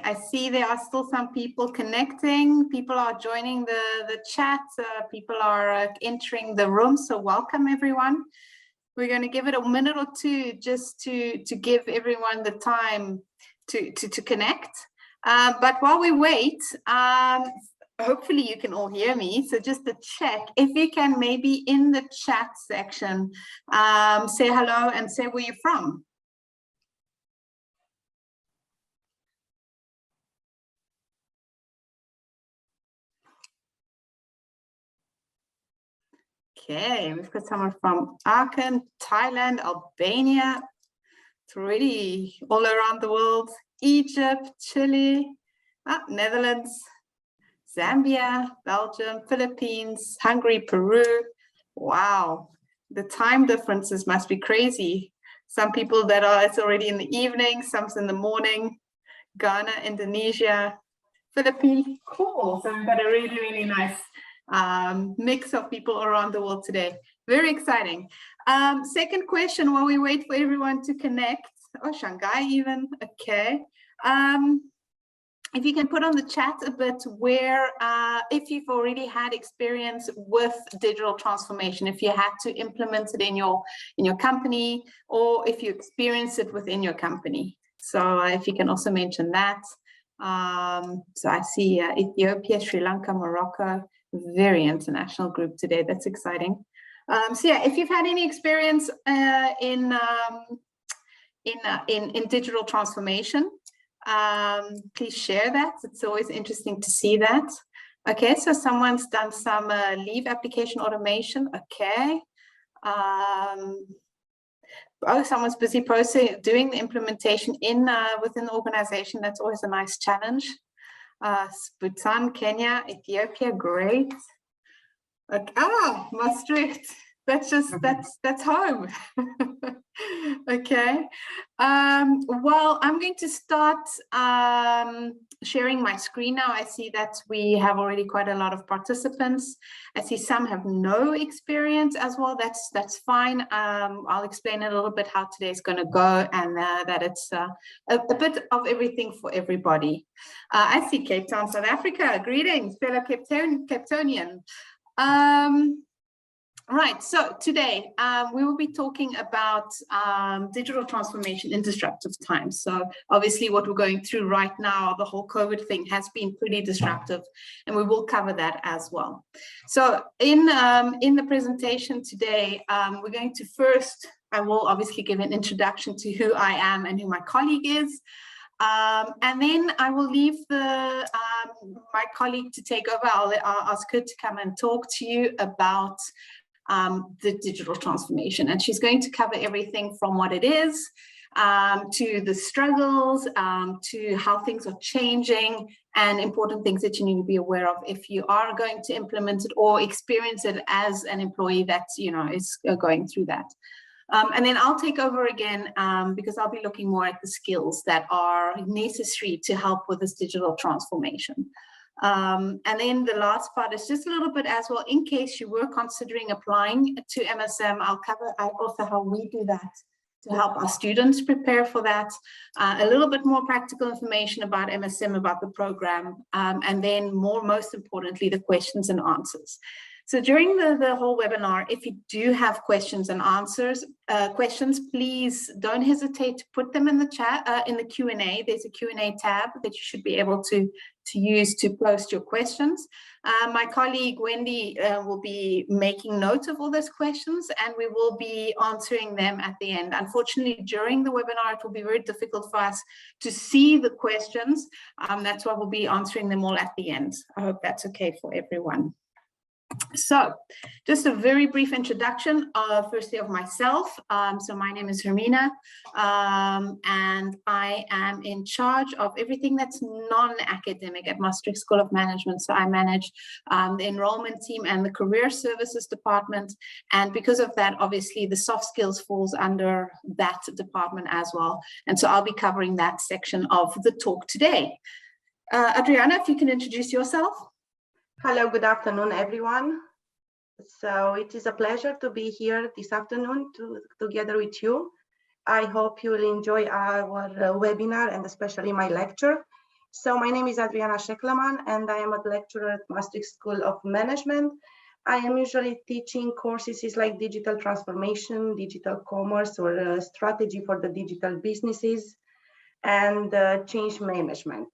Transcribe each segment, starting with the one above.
I see there are still some people connecting. People are joining the chat. People are entering the room. So welcome, everyone. We're going to give it a minute or two just to give everyone the time to connect. But while we wait, hopefully you can all hear me. So just to check, if you can maybe in the chat section, say hello and say where you're from. Okay, we've got someone from Aachen, Thailand, Albania. It's really all around the world. Egypt, Chile, Netherlands, Zambia, Belgium, Philippines, Hungary, Peru. Wow, the time differences must be crazy. Some people that are, it's already in the evening, some's in the morning. Ghana, Indonesia, Philippines, cool. So we've got a really, really nice mix of people around the world today. Very exciting. Second question while we wait for everyone to connect. Oh, Shanghai even, okay. If you can put on the chat a bit where, if you've already had experience with digital transformation, if you had to implement it in your company, or if you experience it within your company. So if you can also mention that. So I see Ethiopia, Sri Lanka, Morocco, very international group today. That's exciting. So yeah, if you've had any experience in digital transformation, please share that. It's always interesting to see that. Okay, so someone's done some leave application automation. Okay. Oh, someone's busy doing the implementation within the organization. That's always a nice challenge. Bhutan, Kenya, Ethiopia, great. Okay. Maastricht. That's just that's home. Okay. Well, I'm going to start sharing my screen now. I see that we have already quite a lot of participants. I see some have no experience as well. That's fine. I'll explain a little bit how today's going to go, and that it's a bit of everything for everybody. I see Cape Town, South Africa. Greetings, fellow Cape Townian. Right, so today we will be talking about digital transformation in disruptive times. So obviously what we're going through right now, the whole COVID thing has been pretty disruptive, and we will cover that as well. So in the presentation today, we're going to first, I will obviously give an introduction to who I am and who my colleague is. And then I will leave my colleague to take over. I'll ask her to come and talk to you about the digital transformation, and she's going to cover everything from what it is to the struggles, to how things are changing, and important things that you need to be aware of if you are going to implement it or experience it as an employee that is going through that. And then I'll take over again because I'll be looking more at the skills that are necessary to help with this digital transformation. And then the last part is just a little bit as well, in case you were considering applying to MSM, I'll cover also how we do that to help our students prepare for that, a little bit more practical information about MSM, about the program, and then most importantly, the questions and answers. So during the whole webinar, if you do have questions and answers, please don't hesitate to put them in the chat, in the Q&A. There's a Q&A tab that you should be able to use to post your questions. My colleague Wendy will be making note of all those questions, and we will be answering them at the end. Unfortunately, during the webinar, it will be very difficult for us to see the questions. That's why we'll be answering them all at the end. I hope that's okay for everyone. So just a very brief introduction, firstly of myself. So my name is Hermina, and I am in charge of everything that's non-academic at Maastricht School of Management. So I manage the enrollment team and the career services department. And because of that, obviously the soft skills falls under that department as well. And so I'll be covering that section of the talk today. Adriana, if you can introduce yourself. Hello, good afternoon, everyone. So it is a pleasure to be here this afternoon together with you. I hope you will enjoy our webinar and especially my lecture. So my name is Adriana Seclaman, and I am a lecturer at Maastricht School of Management. I am usually teaching courses like digital transformation, digital commerce, or strategy for the digital businesses, and change management.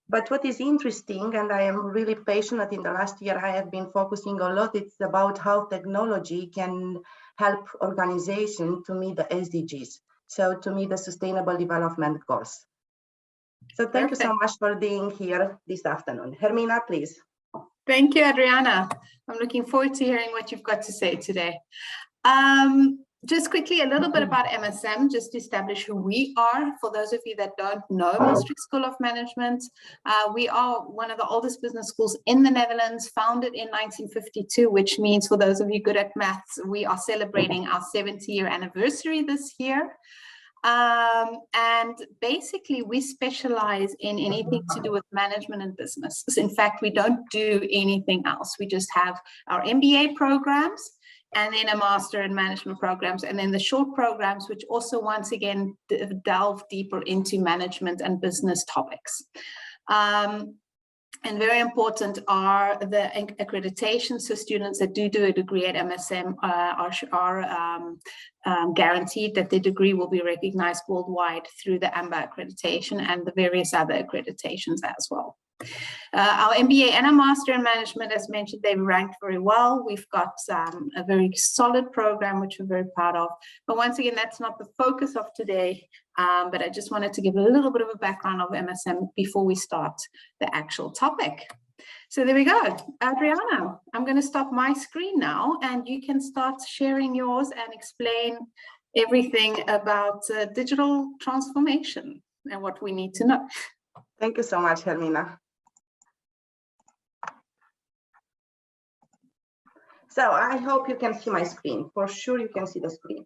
But what is interesting, and I am really passionate in the last year, I have been focusing a lot, it's about how technology can help organizations to meet the SDGs, so to meet the Sustainable Development Goals. So thank you so much for being here this afternoon. Hermina, please. Thank you, Adriana. I'm looking forward to hearing what you've got to say today. Just quickly, a little bit about MSM, just to establish who we are. For those of you that don't know Maastricht School of Management, we are one of the oldest business schools in the Netherlands, founded in 1952, which means, for those of you good at maths, we are celebrating our 70-year anniversary this year. And basically, we specialize in anything to do with management and business. In fact, we don't do anything else. We just have our MBA programs, and then a master in management programs, and then the short programs, which also, once again, delve deeper into management and business topics. And very important are the accreditation. So students that do a degree at MSM are guaranteed that their degree will be recognized worldwide through the AMBA accreditation and the various other accreditations as well. Our MBA and our Master in Management, as mentioned, they've ranked very well. We've got a very solid program, which we're very proud of. But once again, that's not the focus of today. But I just wanted to give a little bit of a background of MSM before we start the actual topic. So there we go. Adriana, I'm going to stop my screen now, and you can start sharing yours and explain everything about digital transformation and what we need to know. Thank you so much, Hermina. So I hope you can see my screen. For sure, you can see the screen.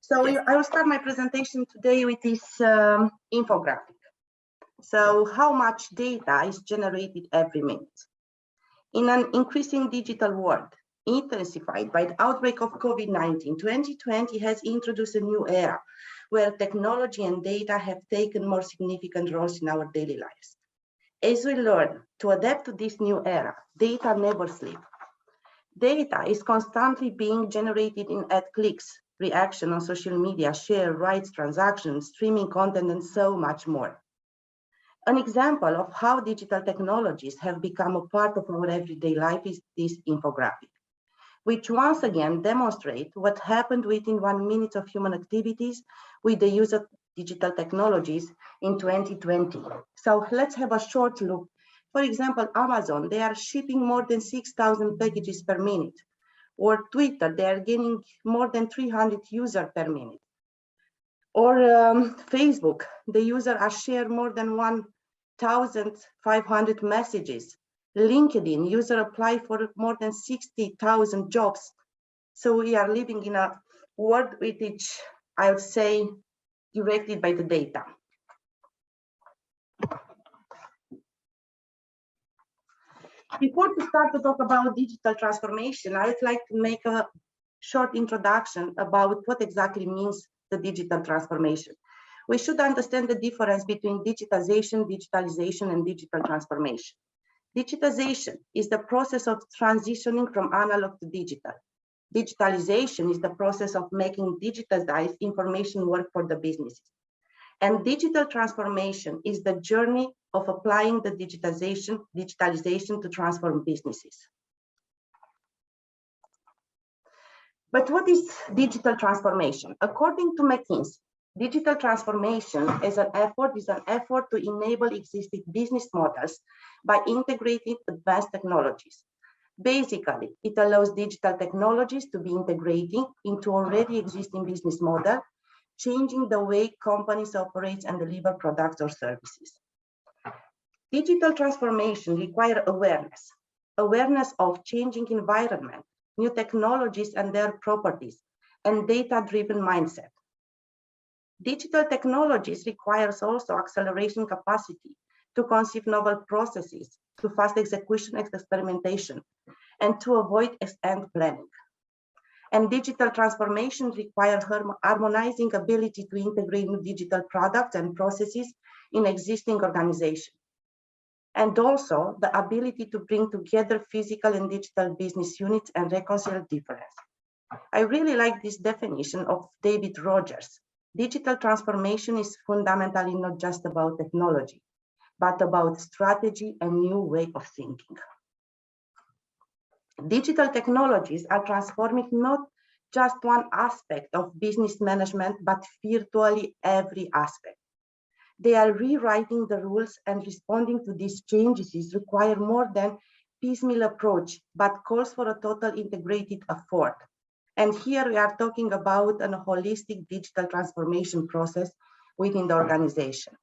So yes. I will start my presentation today with this infographic. So how much data is generated every minute? In an increasing digital world, intensified by the outbreak of COVID-19, 2020 has introduced a new era where technology and data have taken more significant roles in our daily lives. As we learn to adapt to this new era, data never sleeps. Data is constantly being generated in clicks, reaction on social media, share, rights, transactions, streaming content, and so much more. An example of how digital technologies have become a part of our everyday life is this infographic, which once again demonstrates what happened within 1 minute of human activities with the use of digital technologies in 2020. So let's have a short look. For example, Amazon, they are shipping more than 6,000 packages per minute. Or Twitter, they are gaining more than 300 users per minute. Or Facebook, the users are sharing more than 1,500 messages. LinkedIn, user apply for more than 60,000 jobs. So we are living in a world which I would say directed by the data. Before we start to talk about digital transformation, I would like to make a short introduction about what exactly means the digital transformation. We should understand the difference between digitization, digitalization, and digital transformation. Digitization is the process of transitioning from analog to digital. Digitalization is the process of making digitized information work for the businesses. And digital transformation is the journey of applying the digitalization to transform businesses. But what is digital transformation? According to McKinsey, digital transformation is an effort to enable existing business models by integrating advanced technologies. Basically, it allows digital technologies to be integrated into already existing business model, changing the way companies operate and deliver products or services. Digital transformation requires awareness of changing environment, new technologies and their properties, and data-driven mindset. Digital technologies requires also acceleration capacity to conceive novel processes, to fast execution and experimentation, and to avoid ex-ante planning. And digital transformation requires harmonizing ability to integrate new digital products and processes in existing organizations. and also the ability to bring together physical and digital business units and reconcile difference. I really like this definition of David Rogers. Digital transformation is fundamentally not just about technology, but about strategy and new way of thinking. Digital technologies are transforming not just one aspect of business management, but virtually every aspect. They are rewriting the rules, and responding to these changes require more than piecemeal approach, but calls for a total integrated effort. And here we are talking about a holistic digital transformation process within the organization.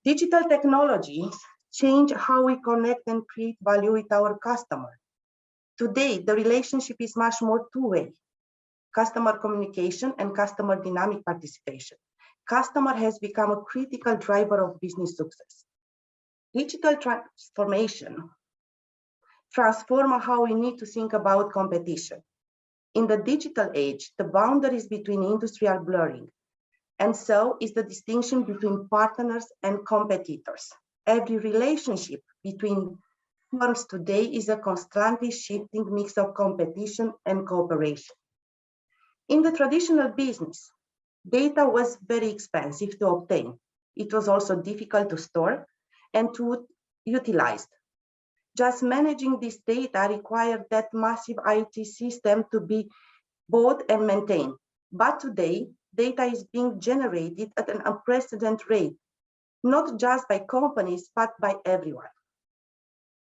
Digital technologies change how we connect and create value with our customer. Today, the relationship is much more two-way: customer communication and customer dynamic participation. Customer has become a critical driver of business success. Digital transformation transforms how we need to think about competition. In the digital age, the boundaries between industry are blurring, and so is the distinction between partners and competitors. Every relationship between firms today is a constantly shifting mix of competition and cooperation. In the traditional business, data was very expensive to obtain. It was also difficult to store and to utilize. Just managing this data required that massive IT system to be bought and maintained. But today, data is being generated at an unprecedented rate, not just by companies, but by everyone.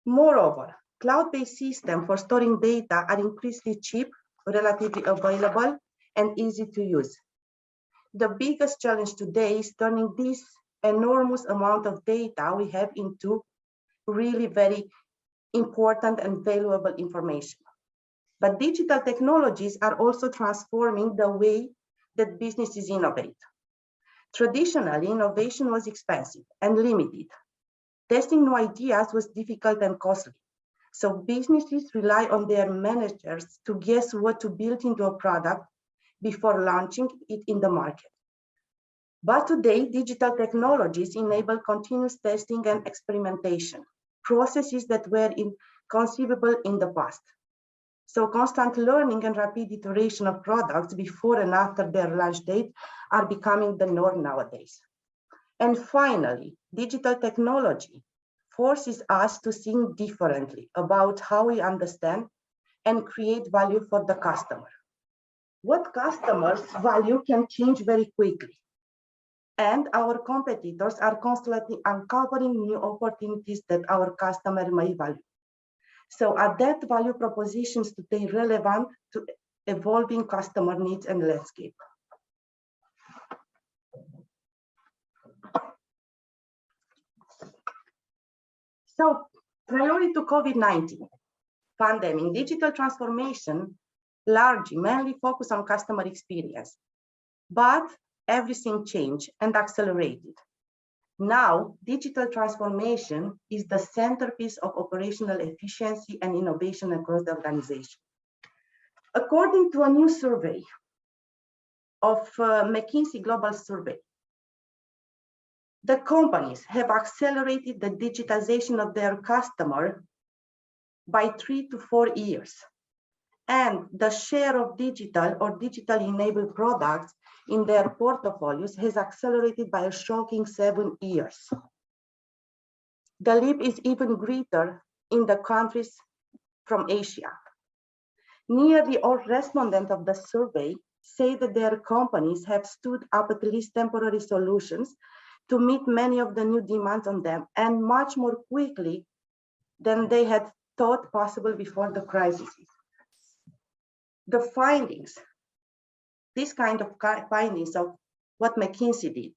Moreover, cloud-based systems for storing data are increasingly cheap, relatively available, and easy to use. The biggest challenge today is turning this enormous amount of data we have into really very important and valuable information. But digital technologies are also transforming the way that businesses innovate. Traditionally, innovation was expensive and limited. Testing new ideas was difficult and costly. So businesses rely on their managers to guess what to build into a product before launching it in the market. But today, digital technologies enable continuous testing and experimentation, processes that were inconceivable in the past. So constant learning and rapid iteration of products before and after their launch date are becoming the norm nowadays. And finally, digital technology forces us to think differently about how we understand and create value for the customer. What customers value can change very quickly, and our competitors are constantly uncovering new opportunities that our customer may value. So adapt value propositions to stay relevant to evolving customer needs and landscape. So prior to COVID-19 pandemic, digital transformation largely mainly focused on customer experience, but everything changed and accelerated. Now, digital transformation is the centerpiece of operational efficiency and innovation across the organization. According to a new survey of McKinsey Global Survey, the companies have accelerated the digitization of their customer by 3 to 4 years. And the share of digital or digitally enabled products in their portfolios has accelerated by a shocking 7 years. The leap is even greater in the countries from Asia. Nearly all respondents of the survey say that their companies have stood up at least temporary solutions to meet many of the new demands on them, and much more quickly than they had thought possible before the crisis. The findings, this kind of findings of what McKinsey did,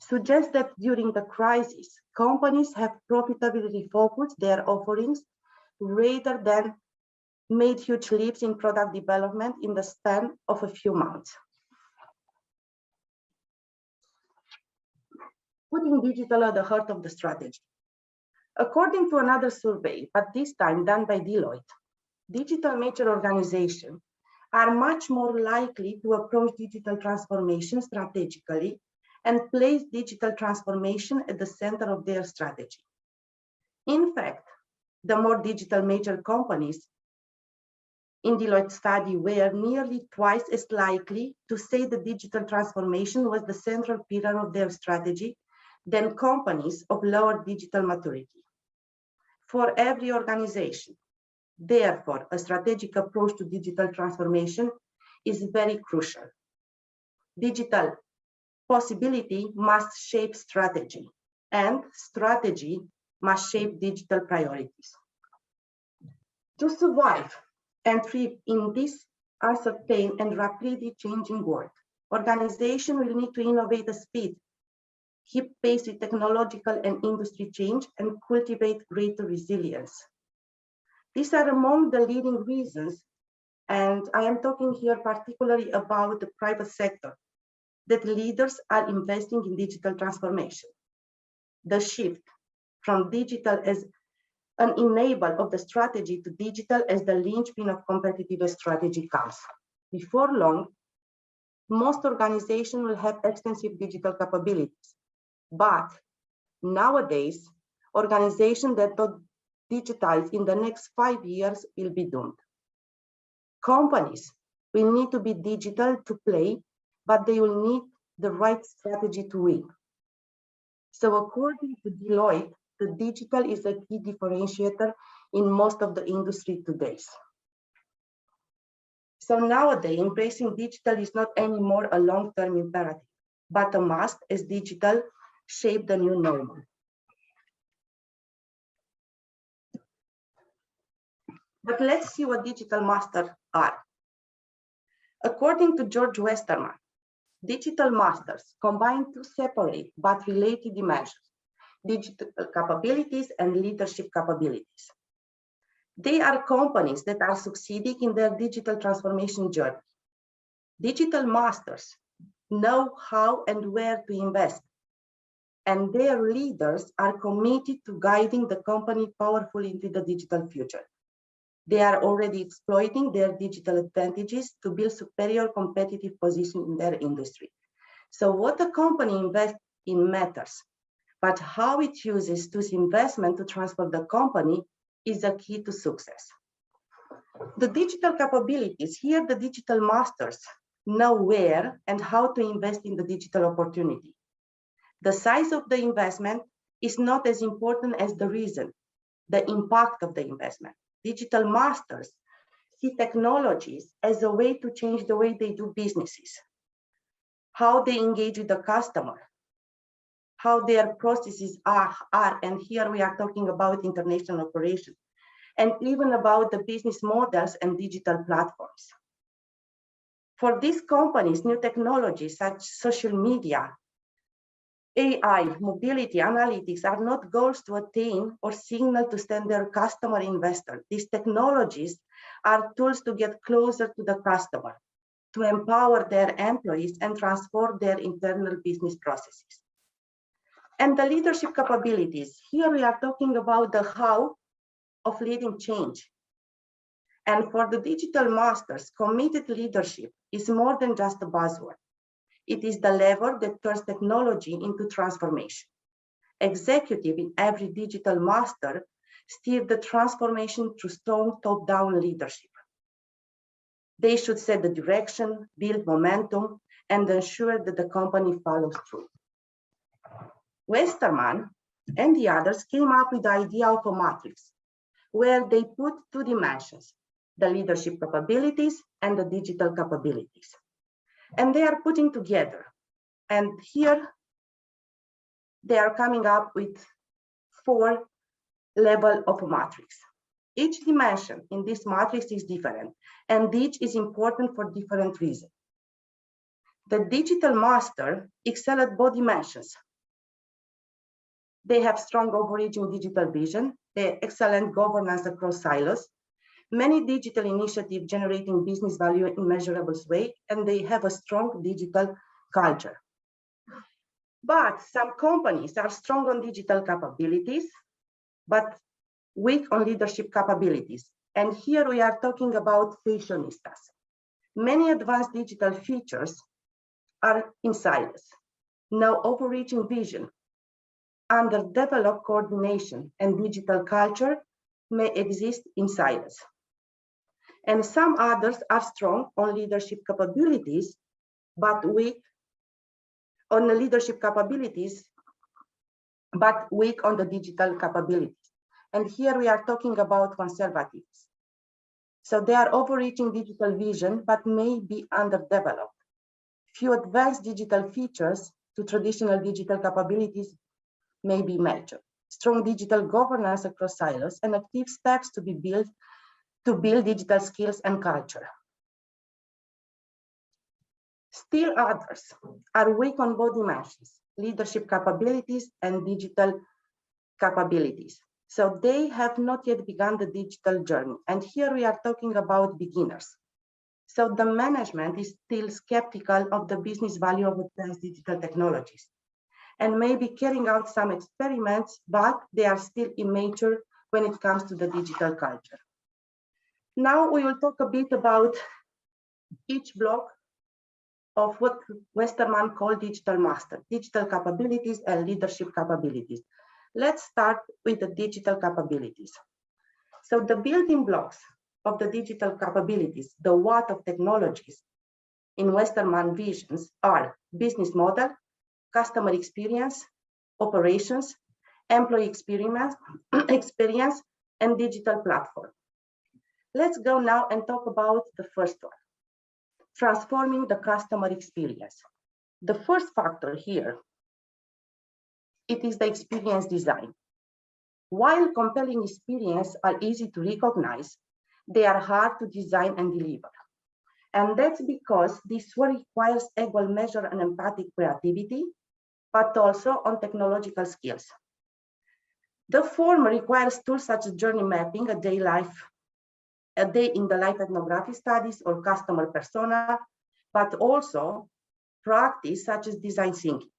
suggest that during the crisis, companies have profitably refocused their offerings rather than made huge leaps in product development in the span of a few months. Putting digital at the heart of the strategy. According to another survey, but this time done by Deloitte, digital mature organizations are much more likely to approach digital transformation strategically and place digital transformation at the center of their strategy. In fact, the more digital major companies in Deloitte study were nearly twice as likely to say the digital transformation was the central pillar of their strategy than companies of lower digital maturity. For every organization, therefore, a strategic approach to digital transformation is very crucial. Digital possibility must shape strategy, and strategy must shape digital priorities. To survive and thrive in this uncertain and rapidly changing world, organizations will need to innovate at speed, keep pace with technological and industry change, and cultivate greater resilience. These are among the leading reasons, and I am talking here particularly about the private sector, that leaders are investing in digital transformation. The shift from digital as an enabler of the strategy to digital as the linchpin of competitive strategy comes. Before long, most organizations will have extensive digital capabilities. But nowadays, organizations that don't digitize in the next 5 years will be doomed. Companies will need to be digital to play, but they will need the right strategy to win. So according to Deloitte, the digital is a key differentiator in most of the industry today. So nowadays, embracing digital is not anymore a long-term imperative, but a must as digital shape the new normal. But let's see what digital masters are. According to George Westerman, digital masters combine two separate but related dimensions: digital capabilities and leadership capabilities. They are companies that are succeeding in their digital transformation journey. Digital masters know how and where to invest, and their leaders are committed to guiding the company powerfully into the digital future. They are already exploiting their digital advantages to build superior competitive position in their industry. So what a company invests in matters, but how it uses this investment to transform the company is the key to success. The digital capabilities, here the digital masters know where and how to invest in the digital opportunity. The size of the investment is not as important as the reason, the impact of the investment. Digital masters see technologies as a way to change the way they do businesses, how they engage with the customer, how their processes are, and here we are talking about international operations, and even about the business models and digital platforms. For these companies, new technologies such as social media, AI, mobility, analytics are not goals to attain or signal to stand their customer investor. These technologies are tools to get closer to the customer, to empower their employees and transform their internal business processes. And the leadership capabilities, here we are talking about the how of leading change. And for the digital masters, committed leadership is more than just a buzzword. It is the lever that turns technology into transformation. Executive in every digital master steer the transformation through strong top-down leadership. They should set the direction, build momentum, and ensure that the company follows through. Westerman and the others came up with the idea of a matrix, where they put two dimensions, the leadership capabilities and the digital capabilities. And they are putting together. And here they are coming up with 4 levels of a matrix. Each dimension in this matrix is different, and each is important for different reasons. The digital master excel at both dimensions. They have strong overarching digital vision, they excellent governance across silos, many digital initiatives generating business value in measurable way, and they have a strong digital culture. But some companies are strong on digital capabilities, but weak on leadership capabilities. And here we are talking about fashionistas. Many advanced digital features are in silos, no overreaching vision, underdeveloped coordination and digital culture may exist in silos. And some others are strong on leadership capabilities, but weak on the leadership capabilities, but weak on the digital capabilities. And here we are talking about conservatives. So they are overreaching digital vision, but may be underdeveloped. Few advanced digital features to traditional digital capabilities may be major. Strong digital governance across silos and active steps to be built to build digital skills and culture. Still others are weak on both dimensions, leadership capabilities and digital capabilities. So they have not yet begun the digital journey. And here we are talking about beginners. So the management is still skeptical of the business value of advanced digital technologies and may be carrying out some experiments, but they are still immature when it comes to the digital culture. Now we will talk a bit about each block of what Westermann called digital master, digital capabilities and leadership capabilities. Let's start with the digital capabilities. So the building blocks of the digital capabilities, the what of technologies in Westermann visions are business model, customer experience, operations, employee experience, and digital platform. Let's go now and talk about the first one, transforming the customer experience. The first factor here, it is the experience design. While compelling experience are easy to recognize, they are hard to design and deliver. And that's because this work requires equal measure and empathic creativity, but also on technological skills. The former requires tools such as journey mapping, a day in the life ethnography studies or customer persona, but also practice such as design thinking.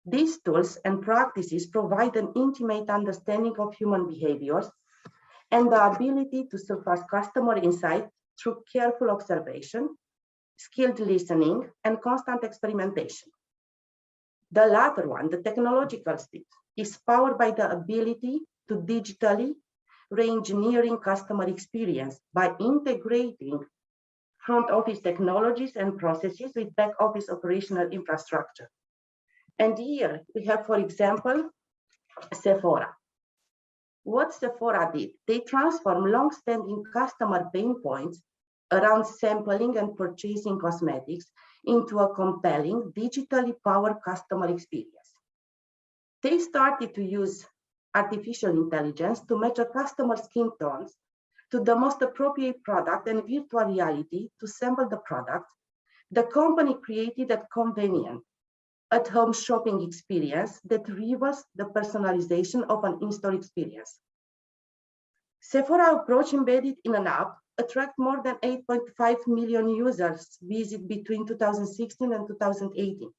These tools and practices provide an intimate understanding of human behaviors and the ability to surface customer insight through careful observation, skilled listening, and constant experimentation. The latter one, the technological step, is powered by the ability to digitally re-engineering customer experience by integrating front office technologies and processes with back office operational infrastructure. And here we have, for example, Sephora. What Sephora did, they transformed long-standing customer pain points around sampling and purchasing cosmetics into a compelling, digitally powered customer experience. They started to use artificial intelligence to match a customer's skin tones to the most appropriate product and virtual reality to sample the product. The company created a convenient at-home shopping experience that rivals the personalization of an in-store experience. Sephora approach embedded in an app attract more than 8.5 million users visit between 2016 and 2018.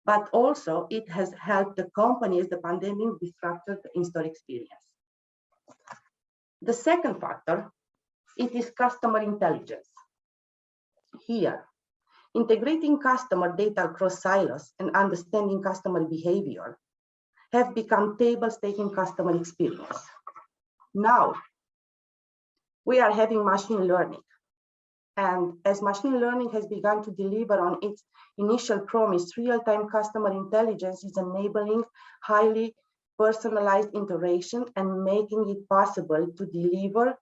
But also it has helped the company as the pandemic disrupted the in-store experience. The second factor, it is customer intelligence. Here, integrating customer data across silos and understanding customer behavior have become table stakes in customer experience. Now, we are having machine learning. And as machine learning has begun to deliver on its initial promise, real-time customer intelligence is enabling highly personalized interaction and making it possible to deliver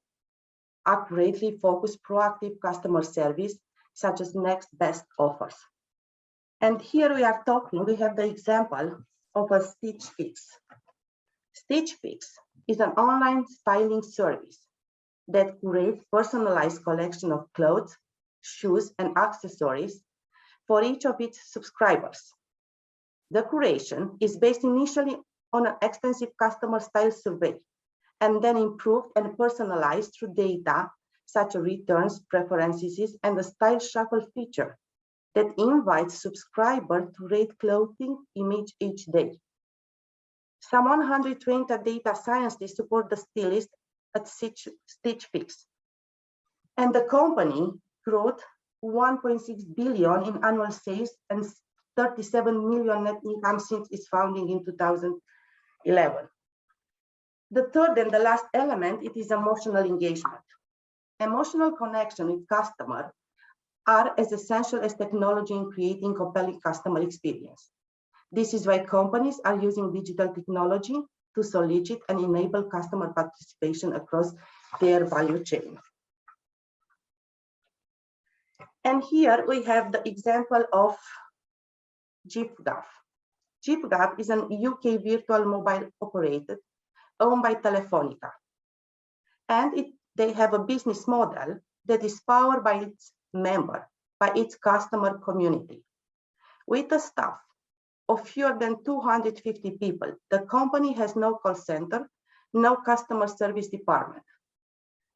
accurately focused proactive customer service, such as next best offers. And here we are talking, we have the example of a Stitch Fix. Stitch Fix is an online styling service that curates personalized collection of clothes, shoes, and accessories for each of its subscribers. The curation is based initially on an extensive customer style survey and then improved and personalized through data such as returns, preferences, and the style shuffle feature that invites subscribers to rate clothing image each day. Some 120 data scientists support the stylist at Stitch Fix. And the company growth 1.6 billion in annual sales and 37 million net income since its founding in 2000 11. The third and the last element, it is emotional engagement. Emotional connection with customer are as essential as technology in creating compelling customer experience. This is why companies are using digital technology to solicit and enable customer participation across their value chain. And here we have the example of JipGov. JipGov is an UK virtual mobile operator owned by Telefonica. And they have a business model that is powered by its member, by its customer community. With a staff of fewer than 250 people, the company has no call center, no customer service department.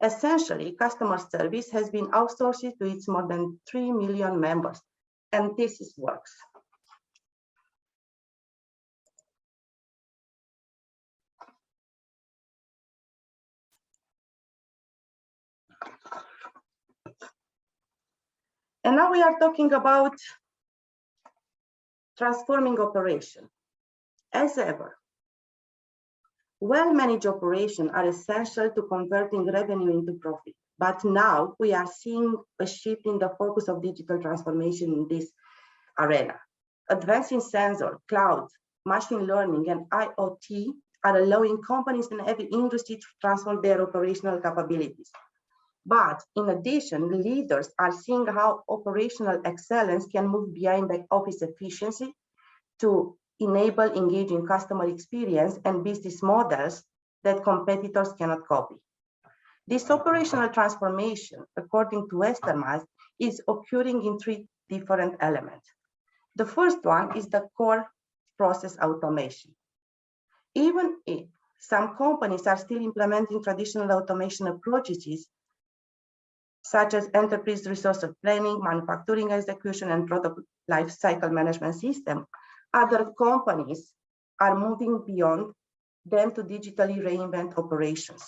Essentially, customer service has been outsourced to its more than 3 million members, and this works. And now we are talking about transforming operation. As ever, well-managed operations are essential to converting revenue into profit. But now we are seeing a shift in the focus of digital transformation in this arena. Advancing sensor, cloud, machine learning, and IoT are allowing companies in every industry to transform their operational capabilities. But in addition, leaders are seeing how operational excellence can move beyond back office efficiency to enable engaging customer experience and business models that competitors cannot copy. This operational transformation, according to Westermans, is occurring in 3 different elements. The first one is the core process automation. Even if some companies are still implementing traditional automation approaches, such as enterprise resource planning, manufacturing execution, and product lifecycle management system, other companies are moving beyond them to digitally reinvent operations.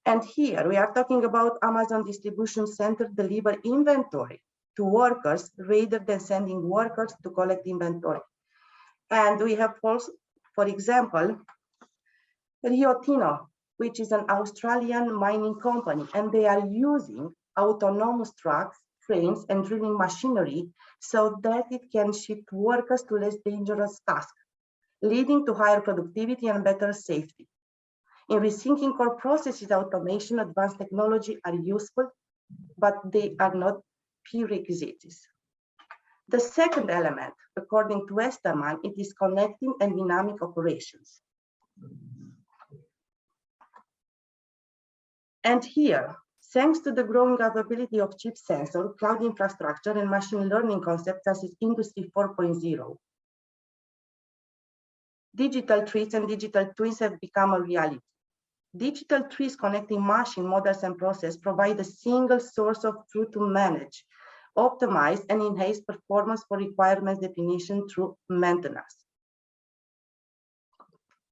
And here we are talking about Amazon distribution center deliver inventory to workers rather than sending workers to collect inventory. And we have also, for example, Rio Tinto, which is an Australian mining company, and they are using autonomous trucks, trains, and drilling machinery so that it can shift workers to less dangerous tasks, leading to higher productivity and better safety. In rethinking core processes, automation, advanced technology are useful, but they are not prerequisites. The second element, according to Westerman, it is connecting and dynamic operations. And here, thanks to the growing availability of chip sensor, cloud infrastructure, and machine learning concepts such as Industry 4.0, digital trees and digital twins have become a reality. Digital trees connecting machine models and process provide a single source of truth to manage, optimize, and enhance performance for requirements definition through maintenance.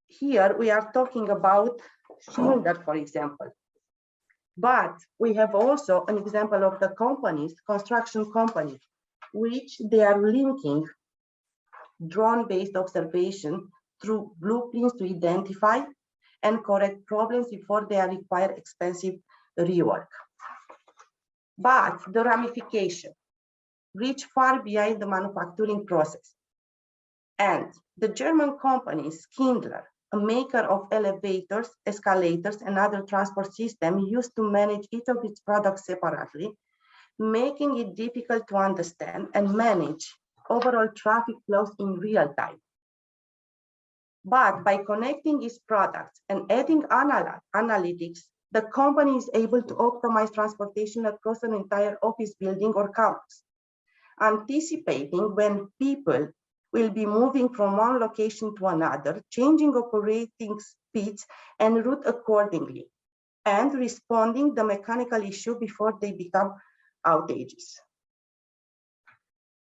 Here we are talking about Schindler, for example. But we have also an example of the companies, construction companies, which they are linking drone-based observation through blueprints to identify and correct problems before they require expensive rework. But the ramification reach far beyond the manufacturing process. And the German company Schindler, a maker of elevators, escalators, and other transport systems, used to manage each of its products separately, making it difficult to understand and manage overall traffic flows in real time. But by connecting its products and adding analytics, the company is able to optimize transportation across an entire office building or campus, anticipating when people will be moving from one location to another, changing operating speeds and route accordingly, and responding the mechanical issue before they become outages.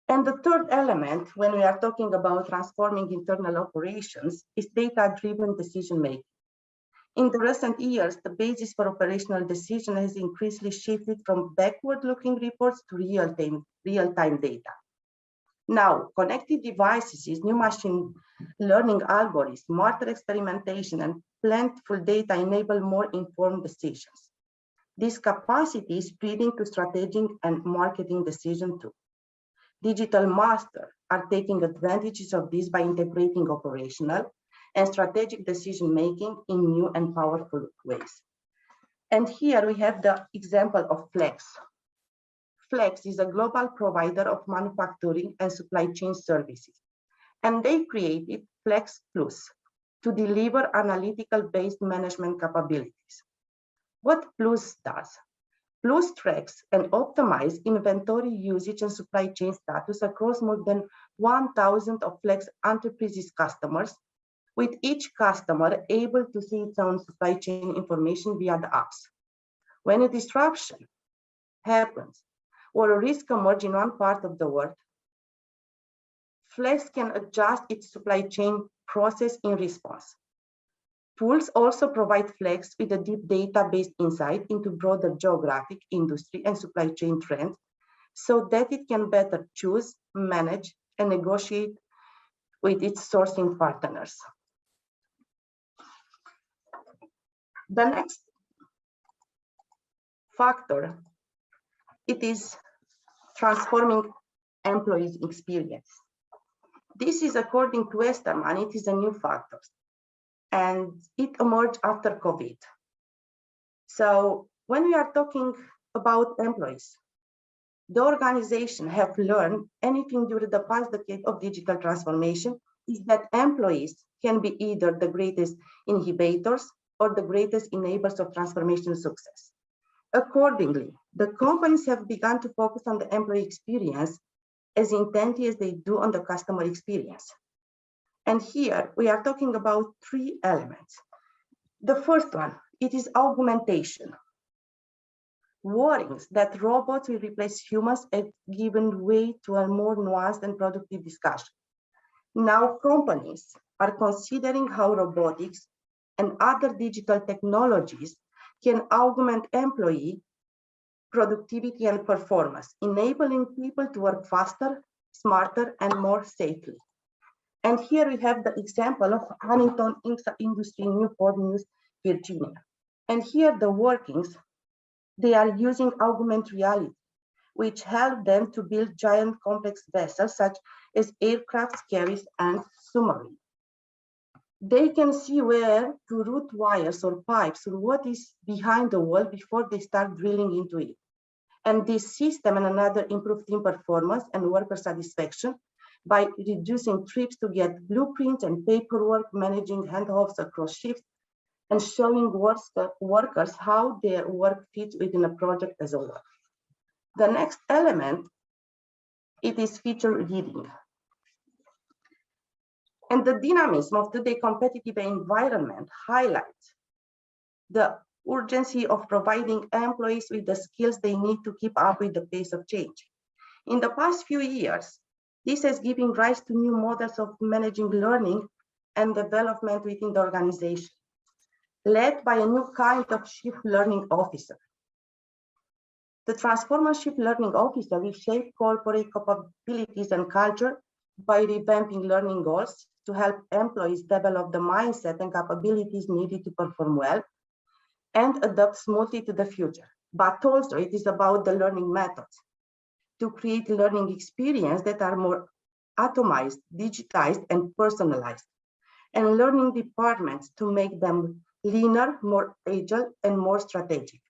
And the third element, when we are talking about transforming internal operations, is data-driven decision-making. In the recent years, the basis for operational decision has increasingly shifted from backward-looking reports to real-time data. Now, connected devices, new machine learning algorithms, smarter experimentation, and plentiful data enable more informed decisions. This capacity is spreading to strategic and marketing decisions too. Digital masters are taking advantages of this by integrating operational and strategic decision-making in new and powerful ways. And here we have the example of Flex. Flex is a global provider of manufacturing and supply chain services, and they created Flex Plus to deliver analytical-based management capabilities. What Plus does? Plus tracks and optimize inventory usage and supply chain status across more than 1,000 of Flex Enterprises customers, with each customer able to see its own supply chain information via the apps. When a disruption happens or a risk emerges in one part of the world, Flex can adjust its supply chain process in response. Tools also provide Flex with a deep data-based insight into broader geographic, industry, and supply chain trends so that it can better choose, manage, and negotiate with its sourcing partners. The next factor, it is transforming employees' experience. This is according to Westerman, it is a new factor, and it emerged after COVID. So when we are talking about employees, the organization have learned anything during the past decade of digital transformation is that employees can be either the greatest inhibitors or the greatest enablers of transformation success. Accordingly, the companies have begun to focus on the employee experience as intently as they do on the customer experience. And here we are talking about three elements. The first one, it is augmentation. Worries that robots will replace humans have given way to a more nuanced and productive discussion. Now companies are considering how robotics and other digital technologies can augment employee productivity and performance, enabling people to work faster, smarter, and more safely. And here we have the example of Huntington Industry in Newport News, Virginia. And here the workings, they are using augmented reality, which help them to build giant complex vessels such as aircraft carriers and submarines. They can see where to route wires or pipes or what is behind the wall before they start drilling into it. And this system and another improve team performance and worker satisfaction by reducing trips to get blueprints and paperwork, managing handoffs across shifts, and showing workers how their work fits within a project as a whole. The next element, it is feature reading. And the dynamism of today's competitive environment highlights the urgency of providing employees with the skills they need to keep up with the pace of change. In the past few years, this has given rise to new models of managing learning and development within the organization, led by a new kind of chief learning officer. The transformer chief learning officer will shape corporate capabilities and culture by revamping learning goals to help employees develop the mindset and capabilities needed to perform well and adapt smoothly to the future. But also it is about the learning methods to create learning experiences that are more atomized, digitized, and personalized, and learning departments to make them leaner, more agile, and more strategic.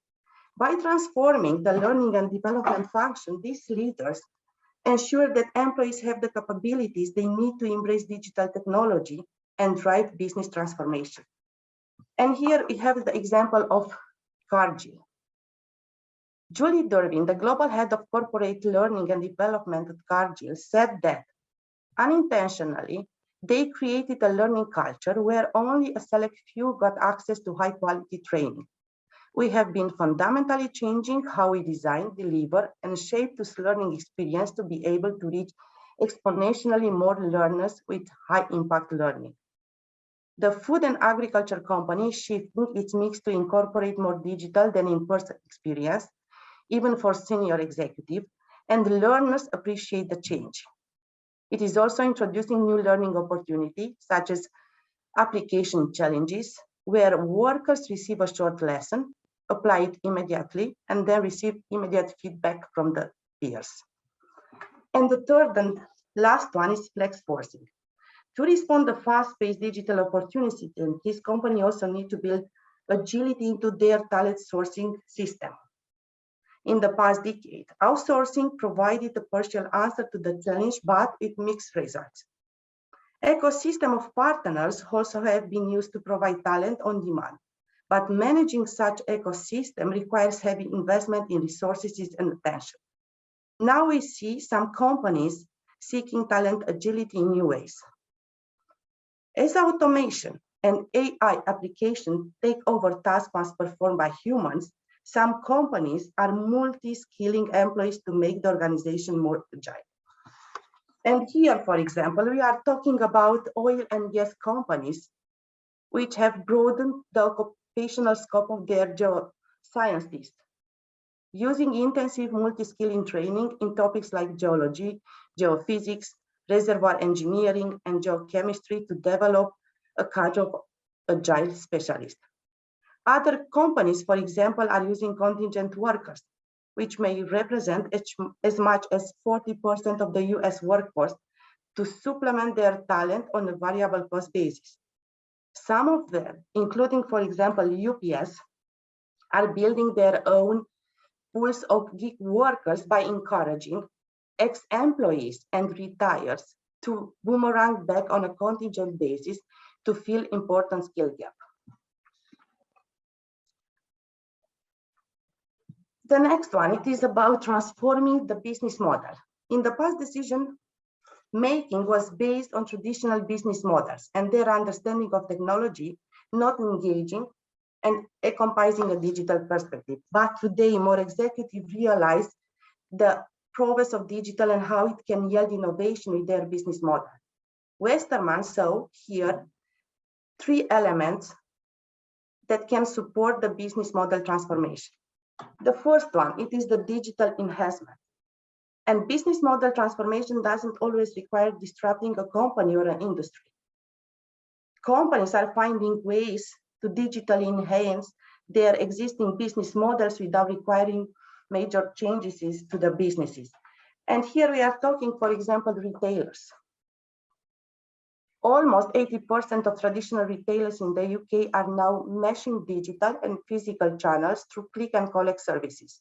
By transforming the learning and development function, these leaders ensure that employees have the capabilities they need to embrace digital technology and drive business transformation. And here we have the example of Cargill. Julie Durbin, the global head of corporate learning and development at Cargill, said that unintentionally, they created a learning culture where only a select few got access to high quality training. We have been fundamentally changing how we design, deliver, and shape this learning experience to be able to reach exponentially more learners with high impact learning. The food and agriculture company is shifting its mix to incorporate more digital than in-person experience, even for senior executives, and learners appreciate the change. It is also introducing new learning opportunities, such as application challenges, where workers receive a short lesson, apply it immediately, and then receive immediate feedback from the peers. And the third and last one is flex forcing. To respond to fast-paced digital opportunities, this company also need to build agility into their talent sourcing system. In the past decade, outsourcing provided a partial answer to the challenge, but with mixed results. Ecosystem of partners also have been used to provide talent on demand, but managing such ecosystem requires heavy investment in resources and attention. Now we see some companies seeking talent agility in new ways. As automation and AI applications take over tasks once performed by humans, some companies are multi-skilling employees to make the organization more agile. And here, for example, we are talking about oil and gas companies, which have broadened the occupational scope of their geoscientists, using intensive multi-skilling training in topics like geology, geophysics, reservoir engineering, and geochemistry to develop a cadre of agile specialists. Other companies, for example, are using contingent workers, which may represent as much as 40% of the US workforce, to supplement their talent on a variable cost basis. Some of them, including, for example, UPS, are building their own pools of gig workers by encouraging ex-employees and retirees to boomerang back on a contingent basis to fill important skill gap. The next one, it is about transforming the business model. In the past, decision making was based on traditional business models and their understanding of technology, not engaging and encompassing a digital perspective. But today, more executives realize the progress of digital and how it can yield innovation with their business model. Westerman saw here 3 elements that can support the business model transformation. The first one, it is the digital enhancement. And business model transformation doesn't always require disrupting a company or an industry. Companies are finding ways to digitally enhance their existing business models without requiring major changes to the businesses. And here we are talking, for example, retailers. Almost 80% of traditional retailers in the UK are now meshing digital and physical channels through click and collect services.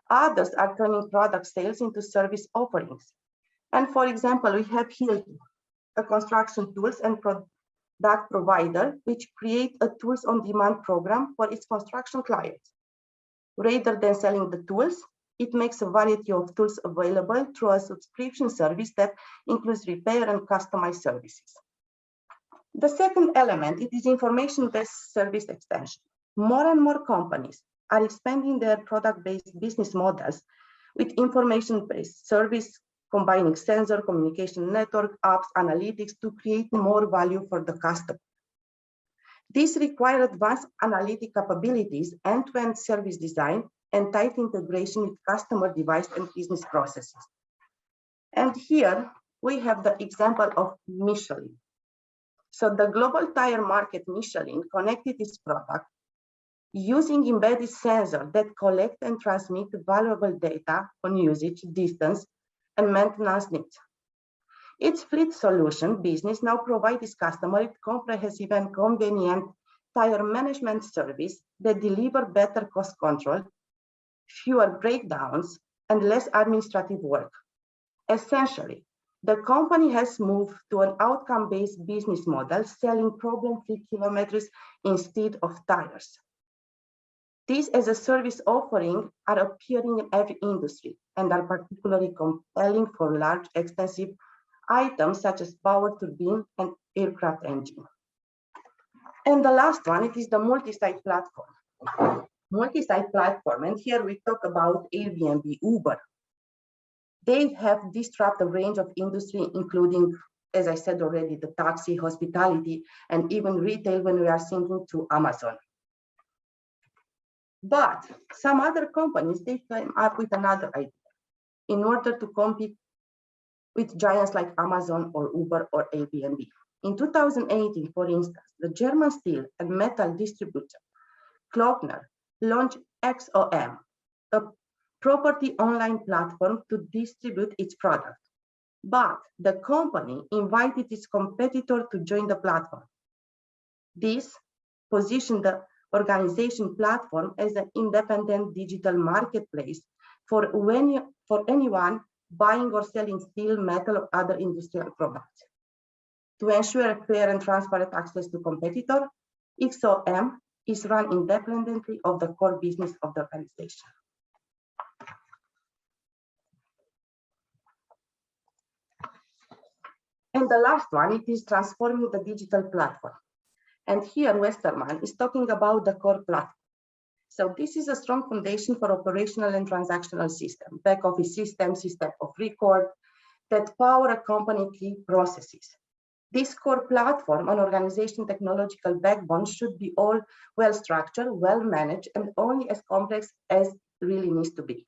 Others are turning product sales into service offerings. And for example, we have Hilti, a construction tools and product provider, which create a tools on demand program for its construction clients. Rather than selling the tools, it makes a variety of tools available through a subscription service that includes repair and customized services. The second element, it is information-based service extension. More and more companies are expanding their product-based business models with information-based service, combining sensor, communication network, apps, analytics to create more value for the customer. This requires advanced analytic capabilities, end-to-end service design, and tight integration with customer device and business processes. And here we have the example of Michelin. So the global tire market Michelin connected its product using embedded sensors that collect and transmit valuable data on usage, distance, and maintenance needs. Its fleet solution business now provides its customer with comprehensive and convenient tire management service that deliver better cost control, fewer breakdowns, and less administrative work. Essentially, the company has moved to an outcome-based business model, selling problem-free kilometers instead of tires. These as a service offering are appearing in every industry and are particularly compelling for large, extensive items such as power turbine and aircraft engine. And the last one, it is the multi-site platform. Multi-site platform, and here we talk about Airbnb, Uber. They have disrupted a range of industry, including, as I said already, the taxi, hospitality, and even retail when we are thinking to Amazon. But some other companies, they came up with another idea. In order to compete with giants like Amazon or Uber or Airbnb. In 2018, for instance, the German steel and metal distributor Klöckner launched XOM, a property online platform to distribute its product. But the company invited its competitor to join the platform. This positioned the organization platform as an independent digital marketplace for anyone buying or selling steel, metal, or other industrial products. To ensure fair and transparent access to competitor, XOM is run independently of the core business of the organization. And the last one, it is transforming the digital platform. And here Westermann is talking about the core platform. So this is a strong foundation for operational and transactional system, back office system of record that power a company key processes. This core platform and organization technological backbone should be all well structured, well managed, and only as complex as really needs to be.